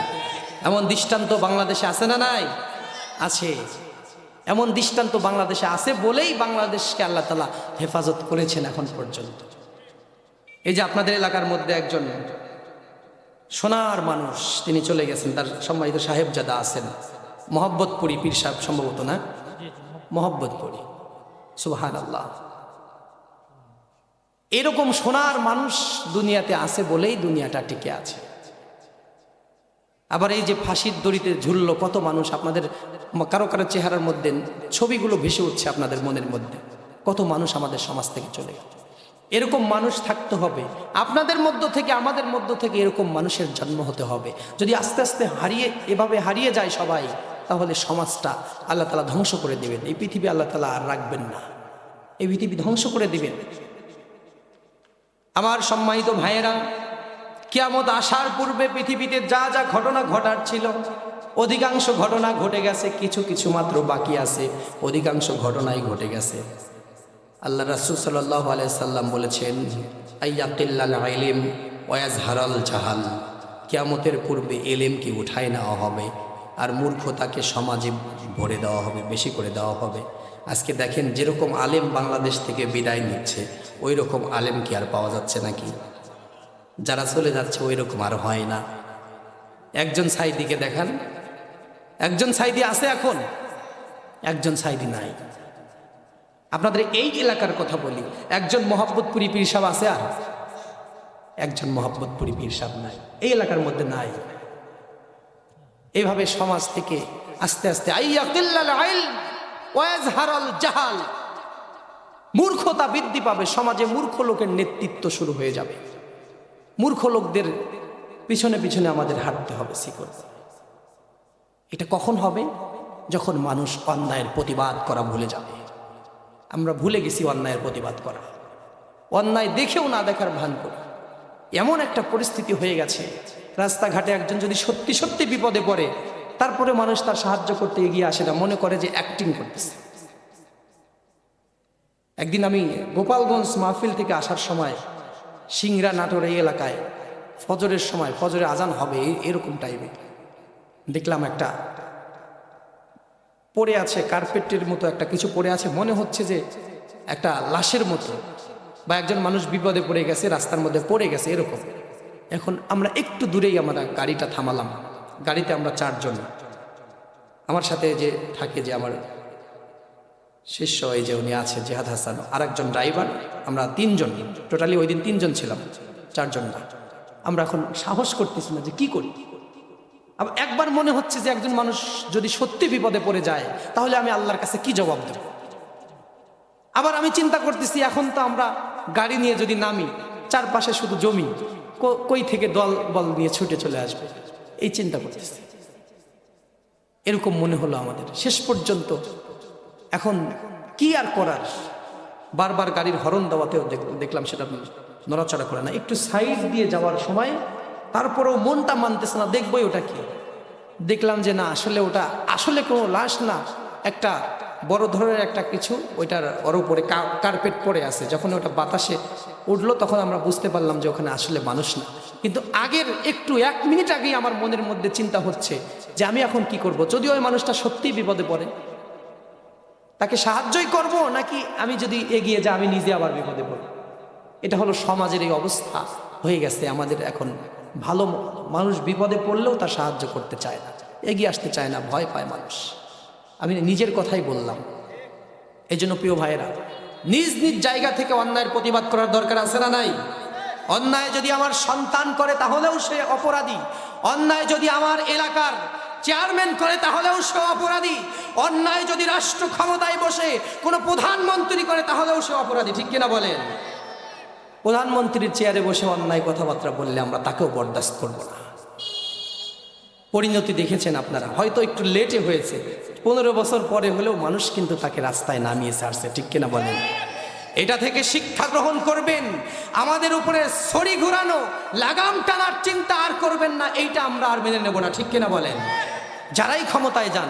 এমন দৃষ্টান্ত বাংলাদেশে আছে না নাই? আছে। এমন দৃষ্টান্ত বাংলাদেশে আছে বলেই বাংলাদেশকে আল্লাহ তাআলা হেফাজত করেছেন এখন পর্যন্ত। এই যে আপনাদের এলাকার মধ্যে একজন সোনার মানুষ, তিনি চলে গেছেন, তার সম্মানিত সাহেবজাদা আছেন, মোহাব্বতপুরি পীর সাহেব সম্ভবত, না? মোহাব্বতপুরি, সুবহানাল্লাহ। এরকম সোনার মানুষ দুনিয়াতে আছে বলেই দুনিয়াটা টিকে আছে। আবার এই যে ফাঁসির দড়িতে ঝুললো কত মানুষ, আপনাদের কারো কারো চেহারার মধ্যে ছবিগুলো ভেসে উঠছে আপনাদের মনের মধ্যে, কত মানুষ আমাদের সমাজ থেকে চলে গেছে। এরকম মানুষ থাকতে হবে, আপনাদের মধ্য থেকে, আমাদের মধ্য থেকে এরকম মানুষের জন্ম হতে হবে। যদি আস্তে আস্তে এভাবে হারিয়ে যায় সবাই, তাহলে সমাজটা আল্লাহ তাআলা ধ্বংস করে দেবেন। এই পৃথিবী আল্লাহ তাআলা আর রাখবেন না, এই পৃথিবী ধ্বংস করে দিবেন। আমার সম্মানিত ভাইয়েরা, কিয়ামত আসার পূর্বে পৃথিবীতে যা যা ঘটনা ঘটার ছিল, অধিকাংশ ঘটনা ঘটে গেছে, কিছু কিছু মাত্র বাকি আছে, অধিকাংশ ঘটনাই ঘটে গেছে। আল্লাহ রাসূল সাল্লাল্লাহু আলাইহি সাল্লাম বলেছেন, আইয়াকিল্লাল ইলম ওয়া ইয়াজহারাল জাহাল, কিয়ামতের পূর্বে এলেমকে উঠায় নেওয়া হবে আর মূর্খতাকে সমাজে ভরে দেওয়া হবে, বেশি করে দেওয়া হবে। আজকে দেখেন, যেরকম আলেম বাংলাদেশ থেকে বিদায় নিচ্ছে, ওই রকম আলেম কি আর পাওয়া যাচ্ছে নাকি? যারা চলে যাচ্ছে ওই রকম আর হয় না। একজন সাইদিকে দেখান, একজন সাইদি আছে এখন, একজন সাইদি নাই। আপনাদের এই এলাকার কথা বলি, একজন মোহাব্বতপুরি পীর সাহেব আছে, আর একজন মোহাব্বতপুরি পীর সাহেব নাই, এই এলাকার মধ্যে নাই। এইভাবে সমাজ থেকে আস্তে আস্তে আইয়াকিল্লাল ইলম ওয়া ইয়াজহারাল জাহাল, মূর্খতা বৃদ্ধি পাবে। সমাজে মূর্খ লোকের নেতৃত্ব শুরু হয়ে যাবে। মূর্খ লোকদের পিছনে পিছনে আমাদের হাঁটতে হবে, শিকড়। এটা কখন হবে? যখন মানুষ অন্যায়ের প্রতিবাদ করা ভুলে যাবে। আমরা ভুলে গেছি অন্যায়ের প্রতিবাদ করা, অন্যায় দেখেও না দেখার ভান করি। এমন একটা পরিস্থিতি হয়ে গেছে, রাস্তাঘাটে একজন যদি সত্যি সত্যি বিপদে পড়ে, তারপরে মানুষ তার সাহায্য করতে এগিয়ে আসে না, মনে করে যে অ্যাক্টিং করতেছে। একদিন আমি গোপালগঞ্জ মাহফিল থেকে আসার সময় সিংড়া নাটোর এই এলাকায় ফজরের সময়, ফজরে আজান হবে এরকম টাইমে দেখলাম একটা পড়ে আছে, কার্পেটের মতো একটা কিছু পড়ে আছে, মনে হচ্ছে যে একটা লাশের মতো, বা একজন মানুষ বিপদে পড়ে গেছে, রাস্তার মধ্যে পড়ে গেছে এরকম। এখন আমরা একটু দূরেই আমরা গাড়িটা থামালাম, গাড়িতে আমরা 4 জন, আমার সাথে যে থাকে যে আমার শিষ্য এই যে উনি আছে জেহাদ হাসান, আর একজন ড্রাইভার, আমরা 3 জন, টোটালি ওই দিন 3 জন ছিলাম, 4 জন না। আমরা এখন সাহস করতেছি না যে কি করি। আবার একবার মনে হচ্ছে যে একজন মানুষ যদি সত্যি বিপদে পড়ে যায় তাহলে আমি আল্লাহর কাছে কি জবাব দেব। আবার আমি চিন্তা করতেছি এখন তো আমরা গাড়ি নিয়ে যদি নামি, চারপাশে শুধু জমি, কই থেকে দল বল নিয়ে ছুটে চলে আসবে, এই চিন্তা করতেছি। এরকম মনে হলো আমাদের। শেষ পর্যন্ত এখন কি আর করার, বারবার গাড়ির হর্ন দেওয়াতেও দেখলাম সেটা নড়াচড়া করে না। একটু সাইড দিয়ে যাওয়ার সময় তারপরেও মনটা মানতেছে না, দেখবই ওটা কি। দেখলাম যে না, আসলে ওটা আসলে কোনো লাশ না, একটা বড় ধরনের একটা কিছু, ওইটার ওর উপরে কার্পেট পড়ে আছে। যখন ওটা বাতাসে উঠলো তখন আমরা বুঝতে পারলাম যে ওখানে আসলে মানুষ না। কিন্তু আগের একটু 1 মিনিট আগেই আমার মনের মধ্যে চিন্তা হচ্ছে যে আমি এখন কি করব। যদি ওই মানুষটা সত্যিই বিপদে পড়ে, তাকে সাহায্যই করব, নাকি আমি যদি এগিয়ে যাই আমি নিজে আবার বিপদে পড়ব। এটা হলো সমাজের এই অবস্থা হয়ে গেছে আমাদের এখন। ভালো মানুষ বিপদে পড়লেও তার সাহায্য করতে চায় না, এগিয়ে আসতে চায় না, ভয় পায় মানুষ। আমি নিজের কথাই বললাম। এই জন্য প্রিয় ভাইয়েরা, নিজ নিজ জায়গা থেকে অন্যায়ের প্রতিবাদ করার দরকার আছে না নাই? অন্যায় যদি আমার সন্তান করে তাহলেও সে অপরাধী, অন্যায় যদি আমার এলাকার চেয়ারম্যান করে তাহলেও সে অপরাধী, অন্যায় যদি রাষ্ট্র ক্ষমতায় বসে কোনো প্রধানমন্ত্রী করে তাহলেও সে অপরাধী। ঠিক কিনা বলেন? প্রধানমন্ত্রীর চেয়ারে বসে অন্যায় কথাবার্তা বললে আমরা তাকেও বরদাস্ত করব না। পরিণতি দেখেছেন আপনারা, হয়তো একটু লেটে হয়েছে, 15 বছর পরে হলেও মানুষ কিন্তু তাকে রাস্তায় নামিয়ে ছাড়ছে। ঠিক কিনা বলেন? এটা থেকে শিক্ষা গ্রহণ করবেন। আমাদের উপরে ছড়ি ঘুরানো, লাগাম টানার চিন্তা আর করবেন না, এইটা আমরা আর মেনে নেব না। ঠিক কিনা বলেন? যারাই ক্ষমতায় যান,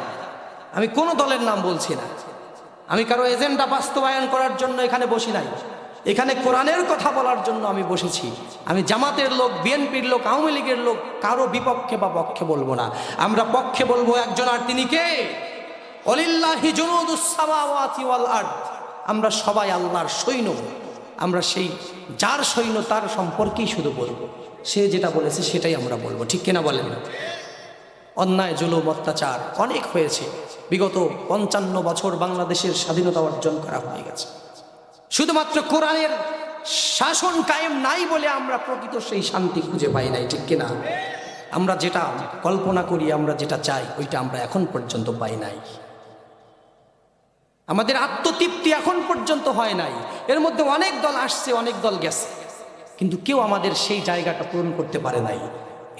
আমি কোনো দলের নাম বলছি না, আমি কারো এজেন্ডা বাস্তবায়ন করার জন্য এখানে বসি নাই, এখানে কোরআনের কথা বলার জন্য আমি বসেছি। আমি জামাতের লোক, বিএনপির লোক, আওয়ামী লীগের লোক, কারো বিপক্ষে বা পক্ষে বলবো না। আমরা পক্ষে বলবো একজন, আর তিনি কে? ওয়ালিল্লাহি জুনুদুস সামাওয়াতি ওয়াল আরদ। আমরা সবাই আল্লাহর সৈন্য, আমরা সেই যার সৈন্য তার সম্পর্কেই শুধু বলবো, সে যেটা বলেছে সেটাই আমরা বলবো। ঠিক কিনা বলেন? অন্যায়, জুলুম, অত্যাচার অনেক হয়েছে। বিগত 55 বছর বাংলাদেশের স্বাধীনতা অর্জন করা হয়ে গেছে। শুধুমাত্র কোরআনের শাসন কায়েম নাই বলে আমরা প্রকৃত সেই শান্তি খুঁজে পাই নাই। ঠিক কিনা? আমরা যেটা কল্পনা করি, আমরা যেটা চাই, ওইটা আমরা এখন পর্যন্ত পাই নাই। আমাদের আত্মতৃপ্তি এখন পর্যন্ত হয় নাই। এর মধ্যে অনেক দল আসছে, অনেক দল গেছে, কিন্তু কেউ আমাদের সেই জায়গাটা পূরণ করতে পারে নাই।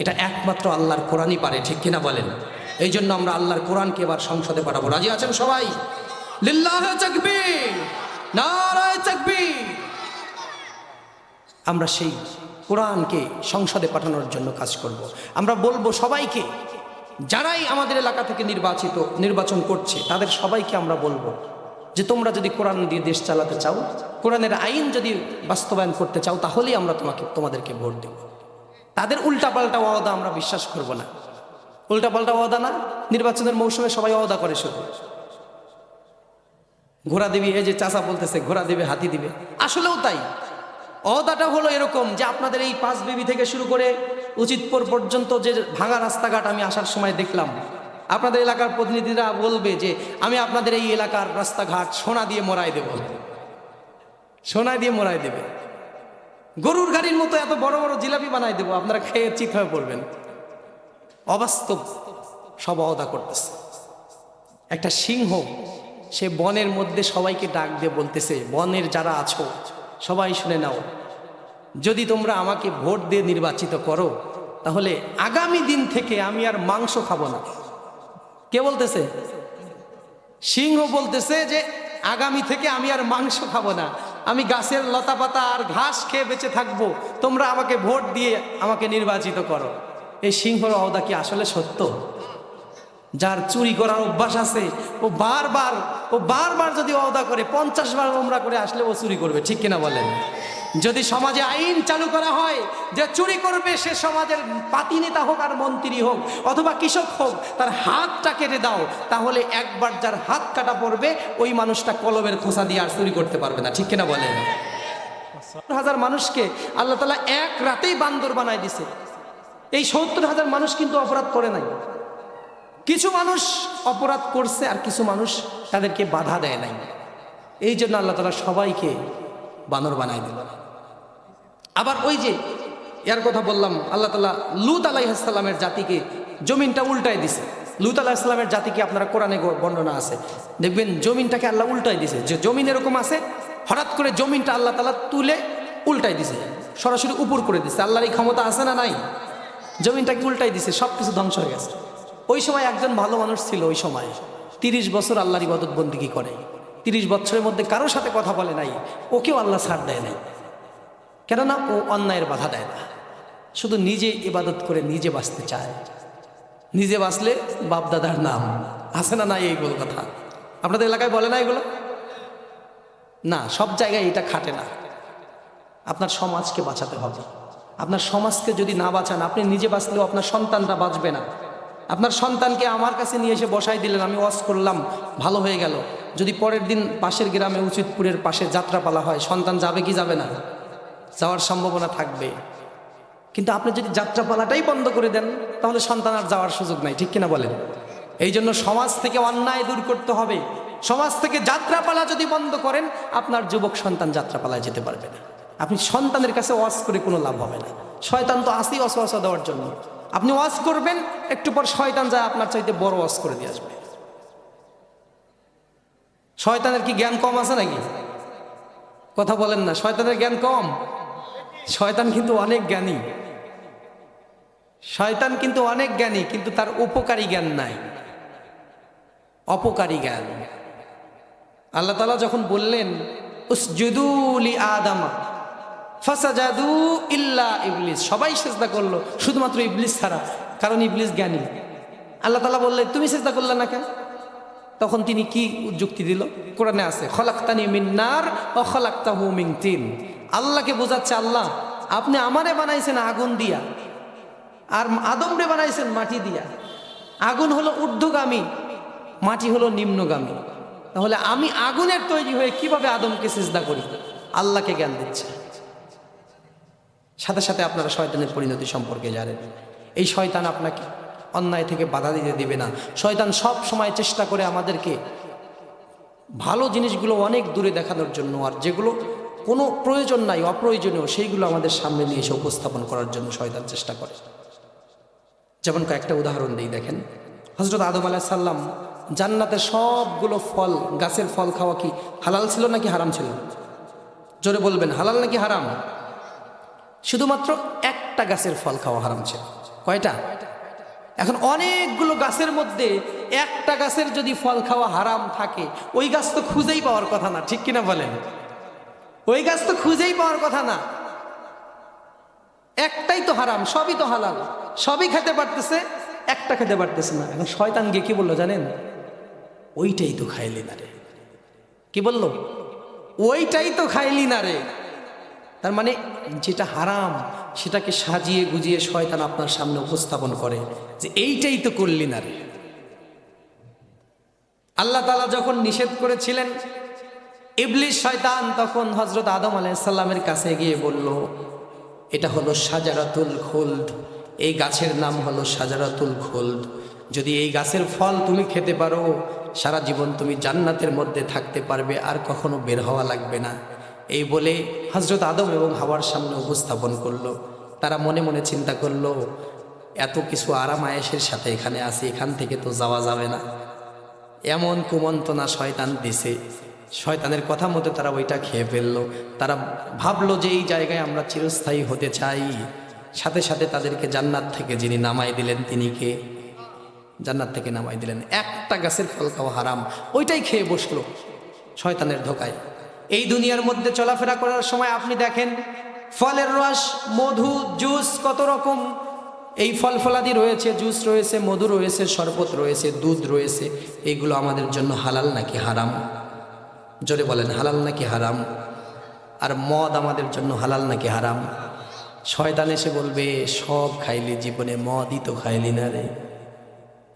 এটা একমাত্র আল্লাহর কোরআনই পারে। ঠিক কিনা বলেন? এই জন্য আমরা আল্লাহর কোরআনকে এবার সংসদে পাঠাবো। রাজি আছেন সবাই? লিল্লাহি তাকবীর, নারায়ে তাকবীর। আমরা সেই কোরআনকে সংসদে পাঠানোর জন্য কাজ করব। আমরা বলবো সবাইকে, যারাই আমাদের এলাকা থেকে নির্বাচন করছে তাদের সবাইকে আমরা বলবো যে তোমরা যদি কোরআন দিয়ে দেশ চালাতে চাও, কোরআনের আইন যদি বাস্তবায়ন করতে চাও, তাহলেই আমরা তোমাদেরকে ভোট দেব। তাদের উল্টাপাল্টা ওয়াদা আমরা বিশ্বাস করব না। উল্টাপাল্টা ওয়াদা না, নির্বাচনের মৌসুমে সবাই ওয়াদা করে শুধু ঘোড়া দিবি, এই যে চাচা বলতেছে ঘোড়া দিবে, হাতি দিবে, আসলেও তাই। ওয়াদাটা হলো এরকম যে আপনাদের এই 5 বিবি থেকে শুরু করে উচিতপুর পর্যন্ত যে ভাঙা রাস্তাঘাট আমি আসার সময় দেখলাম, আপনাদের এলাকার প্রতিনিধিরা বলবে যে আমি আপনাদের এই এলাকার রাস্তাঘাট সোনা দিয়ে মোড়াই দেব, সোনা দিয়ে মোড়াই দেবে, গরুর গাড়ির মতো এত বড় বড় জিলাপি বানাই দেব, আপনারা খেয়ে চিত হয়ে পড়বেন। অবাস্তব সব ওয়াদা করতেছে। একটা সিংহ সে বনের মধ্যে সবাইকে ডাক দিয়ে বলতেছে, বনের যারা আছো সবাই শুনে নাও, যদি তোমরা আমাকে ভোট দিয়ে নির্বাচিত করো তাহলে আগামী দিন থেকে আমি আর মাংস খাবো না। কে বলতেছে? সিংহ বলতেছে যে আগামী থেকে আমি আর মাংস খাবো না, আমি গাছের লতা পাতা আর ঘাস খেয়ে বেঁচে থাকবো, তোমরা আমাকে ভোট দিয়ে আমাকে নির্বাচিত করো। এই সিংহর ওয়াদা কি আসলে সত্য? যার চুরি করার অভ্যাস আছে ও বারবার যদি ওয়াদা করে 50 বার ওমরা করে আসলে ও চুরি করবে। ঠিক কিনা বলেন? যদি সমাজে আইন চালু করা হয় যে চুরি করবে সে সমাজের পাতি নেতা হোক আর মন্ত্রী হোক অথবা কৃষক হোক, তার হাতটা কেটে দাও, তাহলে একবার যার হাত কাটা পড়বে ওই মানুষটা কলমের খোসা দিয়ে আর চুরি করতে পারবে না। ঠিক কিনা বলেন? 70,000 মানুষকে আল্লাহ তাআলা এক রাতেই বান্দর বানায় দিছে। এই 70,000 মানুষ কিন্তু অপরাধ করে নাই। কিছু মানুষ অপরাধ করছে আর কিছু মানুষ তাদেরকে বাধা দেয় নাই। এই জন্য আল্লাহ তাআলা সবাইকে বানর বানায় দিল। আবার ওই যে এর কথা বললাম, আল্লাহ তাআলা লূত আলাইহিস সালামের জাতিকে জমিনটা উল্টায় দিছে। লূত আলাইহিস সালামের জাতিকে আপনারা কোরআনে বর্ণনা আছে, দেখবেন জমিনটাকে আল্লাহ উল্টায় দিছে। যে জমিন এরকম আছে, হঠাৎ করে জমিনটা আল্লাহ তাআলা তুলে উল্টায় দিছে, সরাসরি উপর করে দিছে। আল্লাহর এই ক্ষমতা আছে না নাই? জমিনটাকে উল্টাই দিছে, সব কিছু ধ্বংস হয়ে গেছে। ওই সময় একজন ভালো মানুষ ছিল, ওই সময় 30 বছর আল্লাহর ইবাদত বন্দেগী করে, 30 বছরের মধ্যে কারোর সাথে কথা বলে নাই, ওকেও আল্লাহ ছাড় দেয় নাই। কেননা ও অন্যায়ের বাধা দেয় না, শুধু নিজে ইবাদত করে নিজে বাঁচতে চায়। নিজে বাঁচলে বাপদাদার নাম আছে না নাই? এইগুলো কথা আপনাদের এলাকায় বলে না এগুলো? না, সব জায়গায় এটা খাটে না। আপনার সমাজকে বাঁচাতে হবে। আপনার সমাজকে যদি না বাঁচান, আপনি নিজে বাঁচলেও আপনার সন্তানরা বাঁচবে না। আপনার সন্তানকে আমার কাছে নিয়ে এসে বসাই দিলেন, আমি ওয়াজ করলাম, ভালো হয়ে গেল। যদি পরের দিন পাশের গ্রামে উচিতপুরের পাশে যাত্রাপালা হয়, সন্তান যাবে কি যাবে না? যাওয়ার সম্ভাবনা থাকবে। কিন্তু আপনি যদি যাত্রাপালাটাই বন্ধ করে দেন, তাহলে সন্তান আর যাওয়ার সুযোগ নাই। ঠিক কিনা বলেন? এই জন্য সমাজ থেকে অন্যায় দূর করতে হবে। সমাজ থেকে যাত্রাপালা যদি বন্ধ করেন, আপনার যুবক সন্তান যাত্রাপালায় যেতে পারবে না। আপনি সন্তানের কাছে ওয়াজ করে কোনো লাভ হবে না। শয়তান তো আসেই ওয়াসওয়াসা দেওয়ার জন্য। আপনি ওয়াজ করবেন, একটু পর শয়তান যায় আপনার চাইতে বড় ওয়াজ করে দিয়ে আসবে। শয়তানের কি জ্ঞান কম আছে নাকি? কথা বলেন না, শয়তানের জ্ঞান কম? শয়তান কিন্তু অনেক জ্ঞানী। শয়তান কিন্তু অনেক জ্ঞানী, কিন্তু তার উপকারী জ্ঞান নাই, অপকারী জ্ঞান। আল্লাহ তাআলা যখন বললেন উসজুদু লি আদামা ফাসাজাদু ইল্লা ইবলিস, সবাই সিজদা করলো শুধুমাত্র ইবলিস ছাড়া, কারণ ইবলিস জ্ঞানী। আল্লাহ তাআলা বললেন তুমি সিজদা করলে না কেন? তখন তিনি কি যুক্তি দিল? কোরআনে আছে খলাকতানি মিন নার ওয়া খলাকতাহু মিন তিন। আল্লাহকে বোঝাচ্ছে, আল্লাহ আপনি আমারে বানাইছেন আগুন দিয়া, আর আদমরে বানাইছেন মাটি দিয়া। আগুন হলো ঊর্ধ্বগামী, মাটি হলো নিম্নগামী। তাহলে আমি আগুনের তৈরি হয়ে কিভাবে আদমকে সিজদা করি? আল্লাহকে জ্ঞান দিচ্ছে। সাথে সাথে আপনারা শয়তানের পরিণতি সম্পর্কে জানেন। এই শয়তান আপনাকে অন্যায় থেকে বাধা দিতে দিবে না। শয়তান সব সময় চেষ্টা করে আমাদেরকে ভালো জিনিসগুলো অনেক দূরে দেখানোর জন্য, আর যেগুলো কোনো প্রয়োজন নাই, অপ্রয়োজনীয়, সেইগুলো আমাদের সামনে নিয়ে এসে উপস্থাপন করার জন্য শয়তান চেষ্টা করে। যেমন কয়েকটা উদাহরণ দিই, দেখেন। হযরত আদম আলাইহিস সালাম জান্নাতের সবগুলো ফল, গাছের ফল খাওয়া কি হালাল ছিল নাকি হারাম ছিল? জোরে বলবেন, হালাল নাকি হারাম? শুধুমাত্র একটা গাছের ফল খাওয়া হারাম ছিল। কয়টা? এখন অনেকগুলো গাছের মধ্যে একটা গাছের যদি ফল খাওয়া হারাম থাকে, ওই গাছ তো খুঁজেই পাওয়ার কথা না। ঠিক কিনা বলেন? ওই গাছ তো খুঁজেই পাওয়ার কথা না। একটাই তো হারাম, সবই তো হালাল, সবই খেতে পারতেছে, একটা খেতে পারতেছে না। এখন শয়তান গিয়ে কি বললো জানেন? ওইটাই তো খাইলি না রে। কি বললো? ওইটাই তো খাইলি না রে। তার মানে যেটা হারাম সেটাকে সাজিয়ে গুজিয়ে শয়তান আপনার সামনে উপস্থাপন করে যে এইটাই তো করলি না রে। আল্লাহ তাআলা যখন নিষেধ করেছিলেন ইবলিস শয়তান, তখন হযরত আদম আলাইহিস সালামের কাছে গিয়ে বলল, এটা হলো শাজারাতুল খুলদ, এই গাছের নাম হলো শাজারাতুল খুলদ। যদি এই গাছের ফল তুমি খেতে পারো, সারা জীবন তুমি জান্নাতের মধ্যে থাকতে পারবে, আর কখনো বের হওয়া লাগবে না। এই বলে হযরত আদম এবং হাওয়ার সামনে উপস্থাপন করলো। তারা মনে মনে চিন্তা করলো, এত কিছু আরাম আয়েশের সাথে এখানে আসি, এখান থেকে তো যাওয়া যাবে না। এমন কুমন্ত্রণা শয়তান দিছে, শয়তানের কথা মতো তারা ওইটা খেয়ে ফেললো। তারা ভাবলো যে এই জায়গায় আমরা চিরস্থায়ী হতে চাই। সাথে সাথে তাদেরকে জান্নাত থেকে যিনি নামাই দিলেন, তিনি কে? জান্নাত থেকে নামাই দিলেন। একটা গাছের ফল খাওয়া হারাম, ওইটাই খেয়ে বসলো শয়তানের ধোকায়। এই দুনিয়ার মধ্যে চলাফেরা করার সময় আপনি দেখেন ফলের রস, মধু, জুস, কত রকম এই ফল ফলাদি রয়েছে, জুস রয়েছে, মধু রয়েছে, শরবত রয়েছে, দুধ রয়েছে। এইগুলো আমাদের জন্য হালাল নাকি হারাম? জোরে বলেন, হালাল নাকি হারাম? আর মদ আমাদের জন্য হালাল নাকি হারাম? শয়তান এসে বলবে সব খাইলি, জীবনে মদই তো খাইলি না রে।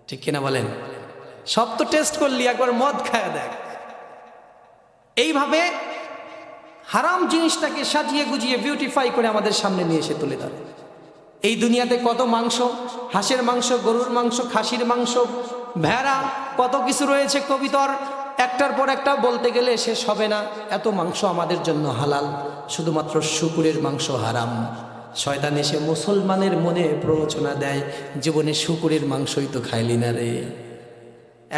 ঠিক কিনা বলেন? সব তো টেস্ট করলি, একবার মদ খায় দেখ। এইভাবে হারাম জিনিসটাকে সাজিয়ে গুজিয়ে বিউটিফাই করে আমাদের সামনে নিয়ে এসে তুলে ধরে। এই দুনিয়াতে কত মাংস, হাঁসের মাংস, গরুর মাংস, খাসির মাংস, ভেড়া, কত কিছু রয়েছে কবিতর, একটার পর একটা বলতে গেলে শেষ হবে না। এত মাংস আমাদের জন্য হালাল, শুধুমাত্র শূকরের মাংস হারাম। শয়তান এসে মুসলমানের মনে প্ররোচনা দেয়, জীবনে শূকরের মাংসই তো খাইলি না রে,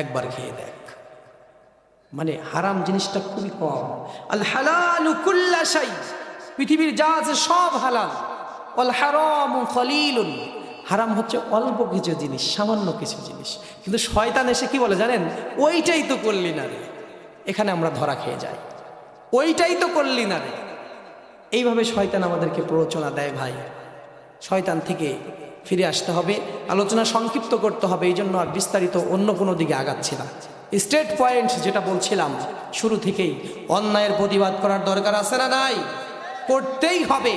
একবার খেয়ে দেখ। মানে হারাম জিনিসটা খুবই কম। আল হালালু কুল্লা শাই, পৃথিবীর যা আছে সব হালাল। আল হারামু কলিলুন, হারাম হচ্ছে অল্প কিছু জিনিস, সামান্য কিছু জিনিস। কিন্তু শয়তান এসে কি বলে জানেন? ওইটাই তো করলি না রে। এখানে আমরা ধরা খেয়ে যাই, ওইটাই তো করলি না রে। এইভাবে শয়তান আমাদেরকে প্ররোচনা দেয়। ভাই, শয়তান থেকে ফিরে আসতে হবে, আলোচনা সংক্ষিপ্ত করতে হবে। এই জন্য আর বিস্তারিত অন্য কোনো দিকে আগাচ্ছি না। স্ট্রেট পয়েন্ট যেটা বলছিলাম শুরু থেকেই, অন্যায়ের প্রতিবাদ করার দরকার আছে না নাই? করতেই হবে।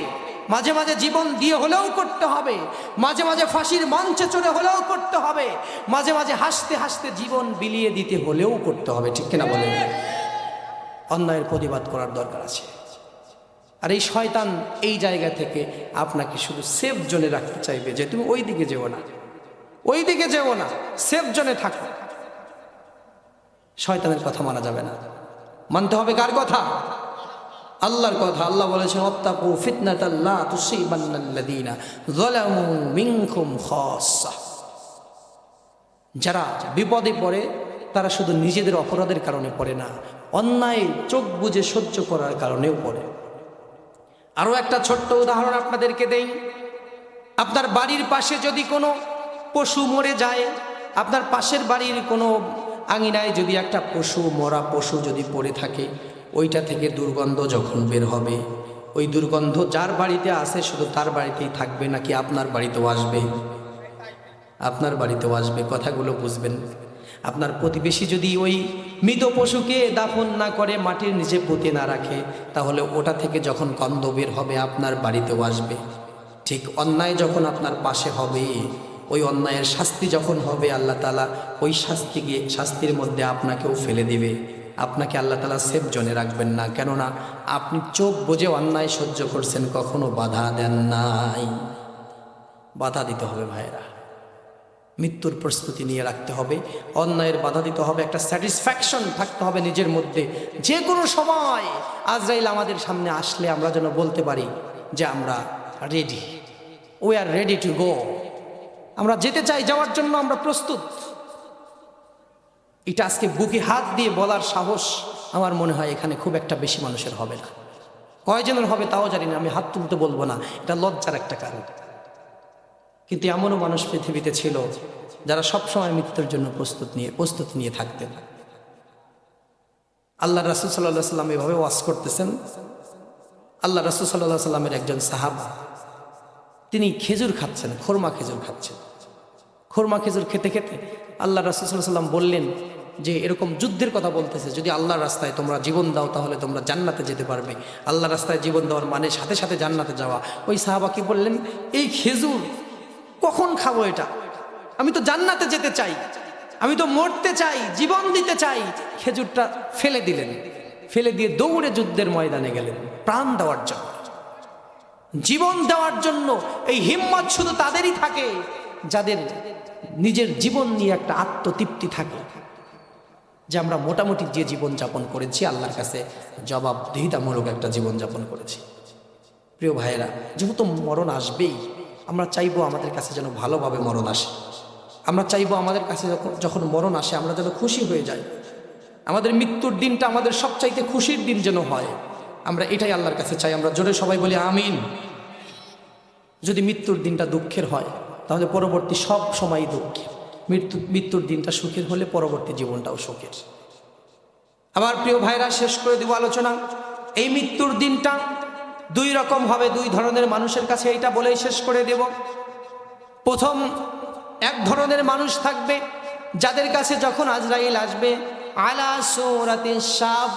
মাঝে মাঝে জীবন দিয়ে হলেও করতে হবে, মাঝে মাঝে ফাঁসির মঞ্চে চড়ে হলেও করতে হবে, মাঝে মাঝে হাসতে হাসতে জীবন বিলিয়ে দিতে হলেও করতে হবে। ঠিক কিনা বলেন? অন্যায়ের প্রতিবাদ করার দরকার আছে। আর এই শয়তান এই জায়গা থেকে আপনাকে শুধু সেফ জোনে রাখতে চাইবে, যে তুমি ওই দিকে যেও না, ওই দিকে যেও না, সেফ জোনে থাকো। শয়তানের কথা মানা যাবে না, মানতে হবে কার কথা? আল্লাহর কথা। আল্লাহ বলেছেন ওয়াত্তাকু ফিতনাতাল লা তুসিবান্নাল্লাযীনা যালামু মিনকুম খাসসা। যারা বিপদে পড়ে তারা শুধু নিজেদের অপরাধের কারণে পড়ে না, অন্যায় চোখ বুজে সহ্য করার কারণেও পড়ে। আরও একটা ছোট্ট উদাহরণ আপনাদেরকে দেই। আপনার বাড়ির পাশে যদি কোনো পশু মরে যায়, আপনার পাশের বাড়ির কোনো আঙিনায় যদি একটা পশু, মরা পশু যদি পড়ে থাকে, ওইটা থেকে দুর্গন্ধ যখন বের হবে, ওই দুর্গন্ধ যার বাড়িতে আসে শুধু তার বাড়িতেই থাকবে নাকি আপনার বাড়িতেও আসবে? আপনার বাড়িতেও আসবে। কথাগুলো বুঝবেন। আপনার প্রতিবেশী যদি ওই মৃত পশুকে দাফন না করে, মাটির নিচে পুঁতে না রাখে, তাহলে ওটা থেকে যখন গন্ধ বের হবে আপনার বাড়িতেও আসবে। ঠিক অন্যায় যখন আপনার পাশে হবে, ওই অন্যায়ের শাস্তি যখন হবে, আল্লাহ তাআলা ওই শাস্তির মধ্যে আপনাকেও ফেলে দিবে। আপনাকে আল্লাহ তাআলা সেফ জোনে রাখবেন না, কেননা আপনি চোখ বুজে অন্যায় সহ্য করছেন, কখনো বাধা দেন নাই। বাধা দিতে হবে ভাইয়েরা, মৃত্যুর প্রস্তুতি নিয়ে রাখতে হবে, অন্যায়ের বাধা দিতে হবে, একটা স্যাটিসফ্যাকশন থাকতে হবে নিজের মধ্যে। যে কোনো সময় আজরাইল আমাদের সামনে আসলে আমরা যেন বলতে পারি যে আমরা ready, we are ready to go. আমরা যেতে চাই, যাওয়ার জন্য আমরা প্রস্তুত। এটা আজকে বুকে হাত দিয়ে বলার সাহস আমার মনে হয় এখানে খুব একটা বেশি মানুষের হবে না। কয়জনের হবে তাও জানি না, আমি হাত তুলতে বলবো না, এটা লজ্জার একটা কারণ। কিন্তু এমনও মানুষ পৃথিবীতে ছিল যারা সবসময় মৃত্যুর জন্য প্রস্তুতি নিয়ে থাকতেন। আল্লাহ রাসূল সাল্লাল্লাহু আলাইহি সাল্লাম এভাবে ওয়াজ করতেছেন। আল্লাহ রাসূল সাল্লাল্লাহু আলাইহি সাল্লামের একজন সাহাবা, তিনি খেজুর খাচ্ছেন, খোরমা খেজুর খাচ্ছেন। খোরমা খেজুর খেতে খেতে আল্লাহ রাসূল সাল্লাল্লাহু আলাইহি সাল্লাম বললেন যে এরকম যুদ্ধের কথা বলতেছে, যদি আল্লাহর রাস্তায় তোমরা জীবন দাও তাহলে তোমরা জান্নাতে যেতে পারবে। আল্লাহর রাস্তায় জীবন দেওয়ার মানে সাথে সাথে জান্নাতে যাওয়া। ওই সাহাবা কি বললেন, এই খেজুর কখন খাবো? এটা আমি তো জান্নাতে যেতে চাই, আমি তো মরতে চাই, জীবন দিতে চাই। খেজুরটা ফেলে দিলেন, ফেলে দিয়ে দৌড়ে যুদ্ধের ময়দানে গেলেন প্রাণ দেওয়ার জন্য, জীবন দেওয়ার জন্য। এই হিম্মত শুধু তাদেরই থাকে যাদের নিজের জীবন নিয়ে একটা আত্মতৃপ্তি থাকে, যে আমরা মোটামুটি যে জীবন যাপন করেছি আল্লাহর কাছে জবাবদিহিতামূলক একটা জীবন যাপন করেছি। প্রিয় ভাইয়েরা, যেহেতু মরণ আসবেই, আমরা চাইবো আমাদের কাছে যেন ভালোভাবে মরণ আসে। আমরা চাইবো আমাদের কাছে যখন মরণ আসে আমরা যেন খুশি হয়ে যাই। আমাদের মৃত্যুর দিনটা আমাদের সবচাইতে খুশির দিন যেন হয়, আমরা এটাই আল্লাহর কাছে চাই। আমরা জোরে সবাই বলি আমিন। যদি মৃত্যুর দিনটা দুঃখের হয় তাহলে পরবর্তী সব সময়ই দুঃখের। মৃত্যুর দিনটা সুখের হলে পরবর্তী জীবনটাও সুখের। আমার প্রিয় ভাইরা, শেষ করে দেব আলোচনা। এই মৃত্যুর দিনটা দুই রকম হবে, দুই ধরনের মানুষের কাছে, এইটা বলেই শেষ করে দেব। প্রথম এক ধরনের মানুষ থাকবে যাদের কাছে যখন আজরাইল আসবে, আলা সূরাতিশ শাব,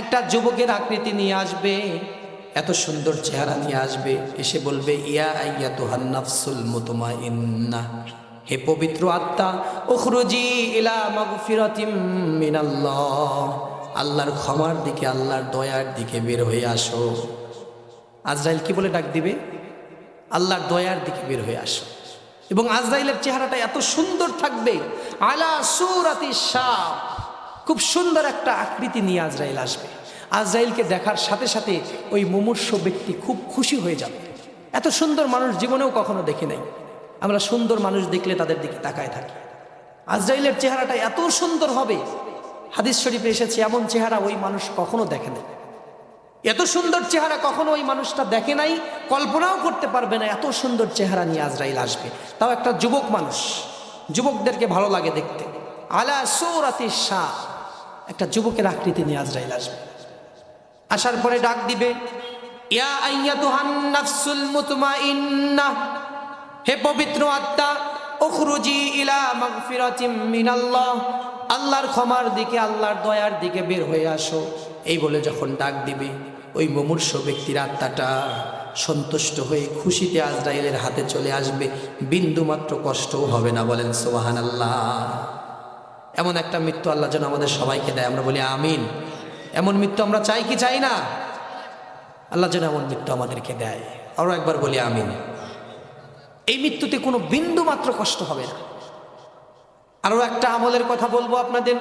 একটা যুবকের আকৃতি নিয়ে আসবে, এত সুন্দর চেহারা নিয়ে আসবে, এসে বলবে ইয়া আইয়াতুহান নাফসুল মুতমাইন্নাহ, হে পবিত্র আত্মা, উখরুজি ইলা মাগফিরাতিম মিনাল্লাহ, আল্লাহর ক্ষমার দিকে, আল্লাহর দয়ার দিকে বের হয়ে আসো। আজরাইল কি বলে ডাক দিবে? আল্লাহর দয়ার দিকে বের হয়ে আসো। এবং আজরাইলের চেহারাটা এত সুন্দর থাকবে, আলা সূরাতি সাপ, খুব সুন্দর একটা আকৃতি নিয়ে আজরাইল আসবে। আজরাইলকে দেখার সাথে সাথে ওই মুমূর্ষু ব্যক্তি খুব খুশি হয়ে যাবে। এত সুন্দর মানুষ জীবনেও কখনো দেখি নাই। আমরা সুন্দর মানুষ দেখলে তাদের দিকে তাকায় থাকি। আজরাইলের চেহারাটা এত সুন্দর হবে, হাদিস শরীফে এসেছে এমন চেহারা ওই মানুষ কখনো দেখে নাই। এত সুন্দর চেহারা কখনো ওই মানুষটা দেখে নাই, কল্পনাও করতে পারবে না এত সুন্দর চেহারা নিয়ে আজরাইল আসবে। তাও একটা যুবক মানুষ, যুবকদেরকে ভালো লাগে দেখতে। আলা সূরাতি শাহ, একটা যুবকের আকৃতি নিয়ে আজরাইল আসবে। আসার পরে ডাক দিবে ইয়া আইয়াতুহান নাফসুল মুতমাইন্নাহ, হে পবিত্র আত্মা, উখরুজি ইলা মাগফিরাতিম মিনাল্লাহ, আল্লাহর ক্ষমার দিকে, আল্লাহর দয়ার দিকে বের হয়ে আসো। এই বলে যখন ডাক দিবে, ওই মুমূর্ষু ব্যক্তির আত্মাটা সন্তুষ্ট হয়ে খুশিতে আজরাইলের হাতে চলে আসবে, বিন্দুমাত্র কষ্টও হবে না। বলেন সুবহানাল্লাহ। এমন একটা মৃত্যু আল্লাহ যেন আমাদের সবাইকে দেয়, আমরা বলি আমিন। এমন মৃত্যু আমরা চাই কি চাই না? আল্লাহ যেন এমন মৃত্যু আমাদেরকে দেয়, আরো একবার বলি আমিন। এই মৃত্যুতে কোনো বিন্দু মাত্র কষ্ট হবে না। আরো একটা আমলের কথা বলবো আপনাদের,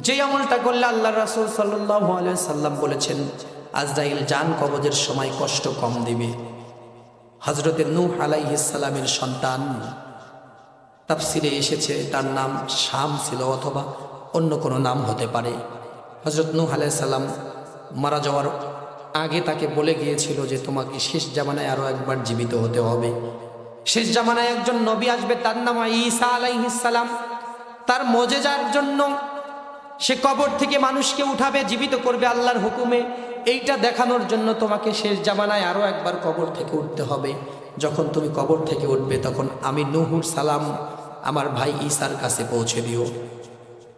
যে আমলটা করলে আল্লাহ রাসূল সাল্লাল্লাহু আলাইহি সাল্লাম বলেছেন আজরাইল জান কবজের সময় কষ্ট কম দিবে। হযরতে নূহ আলাইহিস সালামের সন্তান, তাফসিরে এসেছে তার নাম শাম ছিল, অথবা অন্য কোনো নাম হতে পারে। হযরত নূহ আলাইহিস সালাম মারা যাওয়ার আগে তাকে বলে গিয়েছিল যে তোমাকে শেষ জামানায় আরো একবার জীবিত হতে হবে। শেষ জামানায় একজন নবী আসবে, তার নাম ঈসা আলাইহিস সালাম। তার মুজিজার জন্য সে কবর থেকে মানুষকে উঠাবে, জীবিত করবে আল্লাহর হুকুমে। এইটা দেখানোর জন্য তোমাকে শেষ জামানায় আরো একবার কবর থেকে উঠতে হবে। যখন তুমি কবর থেকে উঠবে তখন আমি নূহুর সালাম আমার ভাই ঈসার কাছে পৌঁছে দিও।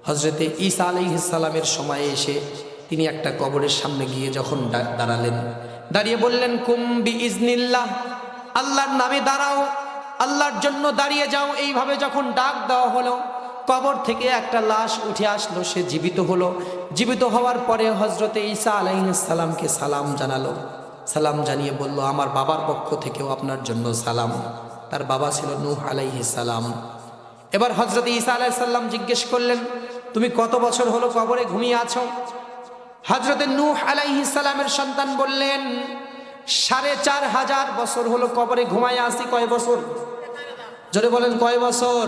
হযরতে ঈসা আলাইহিস সালামের সময়ে এসে তিনি একটা কবরের সামনে গিয়ে যখন দাঁড়ালেন, দাঁড়িয়ে বললেন কুম বিইজনিল্লাহ, আল্লাহর নামে দাঁড়াও, আল্লাহর জন্য দাঁড়িয়ে যাও। এইভাবে যখন ডাক দেওয়া হলো, কবর থেকে একটা লাশ উঠে আসলো, সে জীবিত হলো। জীবিত হওয়ার পরে হযরতে ঈসা আলাইহিস সালামকে সালাম জানালো। সালাম জানিয়ে বলল আমার বাবার পক্ষ থেকেও আপনার জন্য সালাম। তার বাবা ছিল নূহ আলাইহিস সালাম। এবার হযরতে ঈসা আলাইহিস সালাম জিজ্ঞেস করলেন তুমি কত বছর হলো কবরে ঘুমিয়ে আছো? হযরতে নূহ আলাইহিস সালামের সন্তান বললেন 4500 বছর হলো কবরে ঘুমায় আছি। কয় বছর? জোরে বলেন কয় বছর?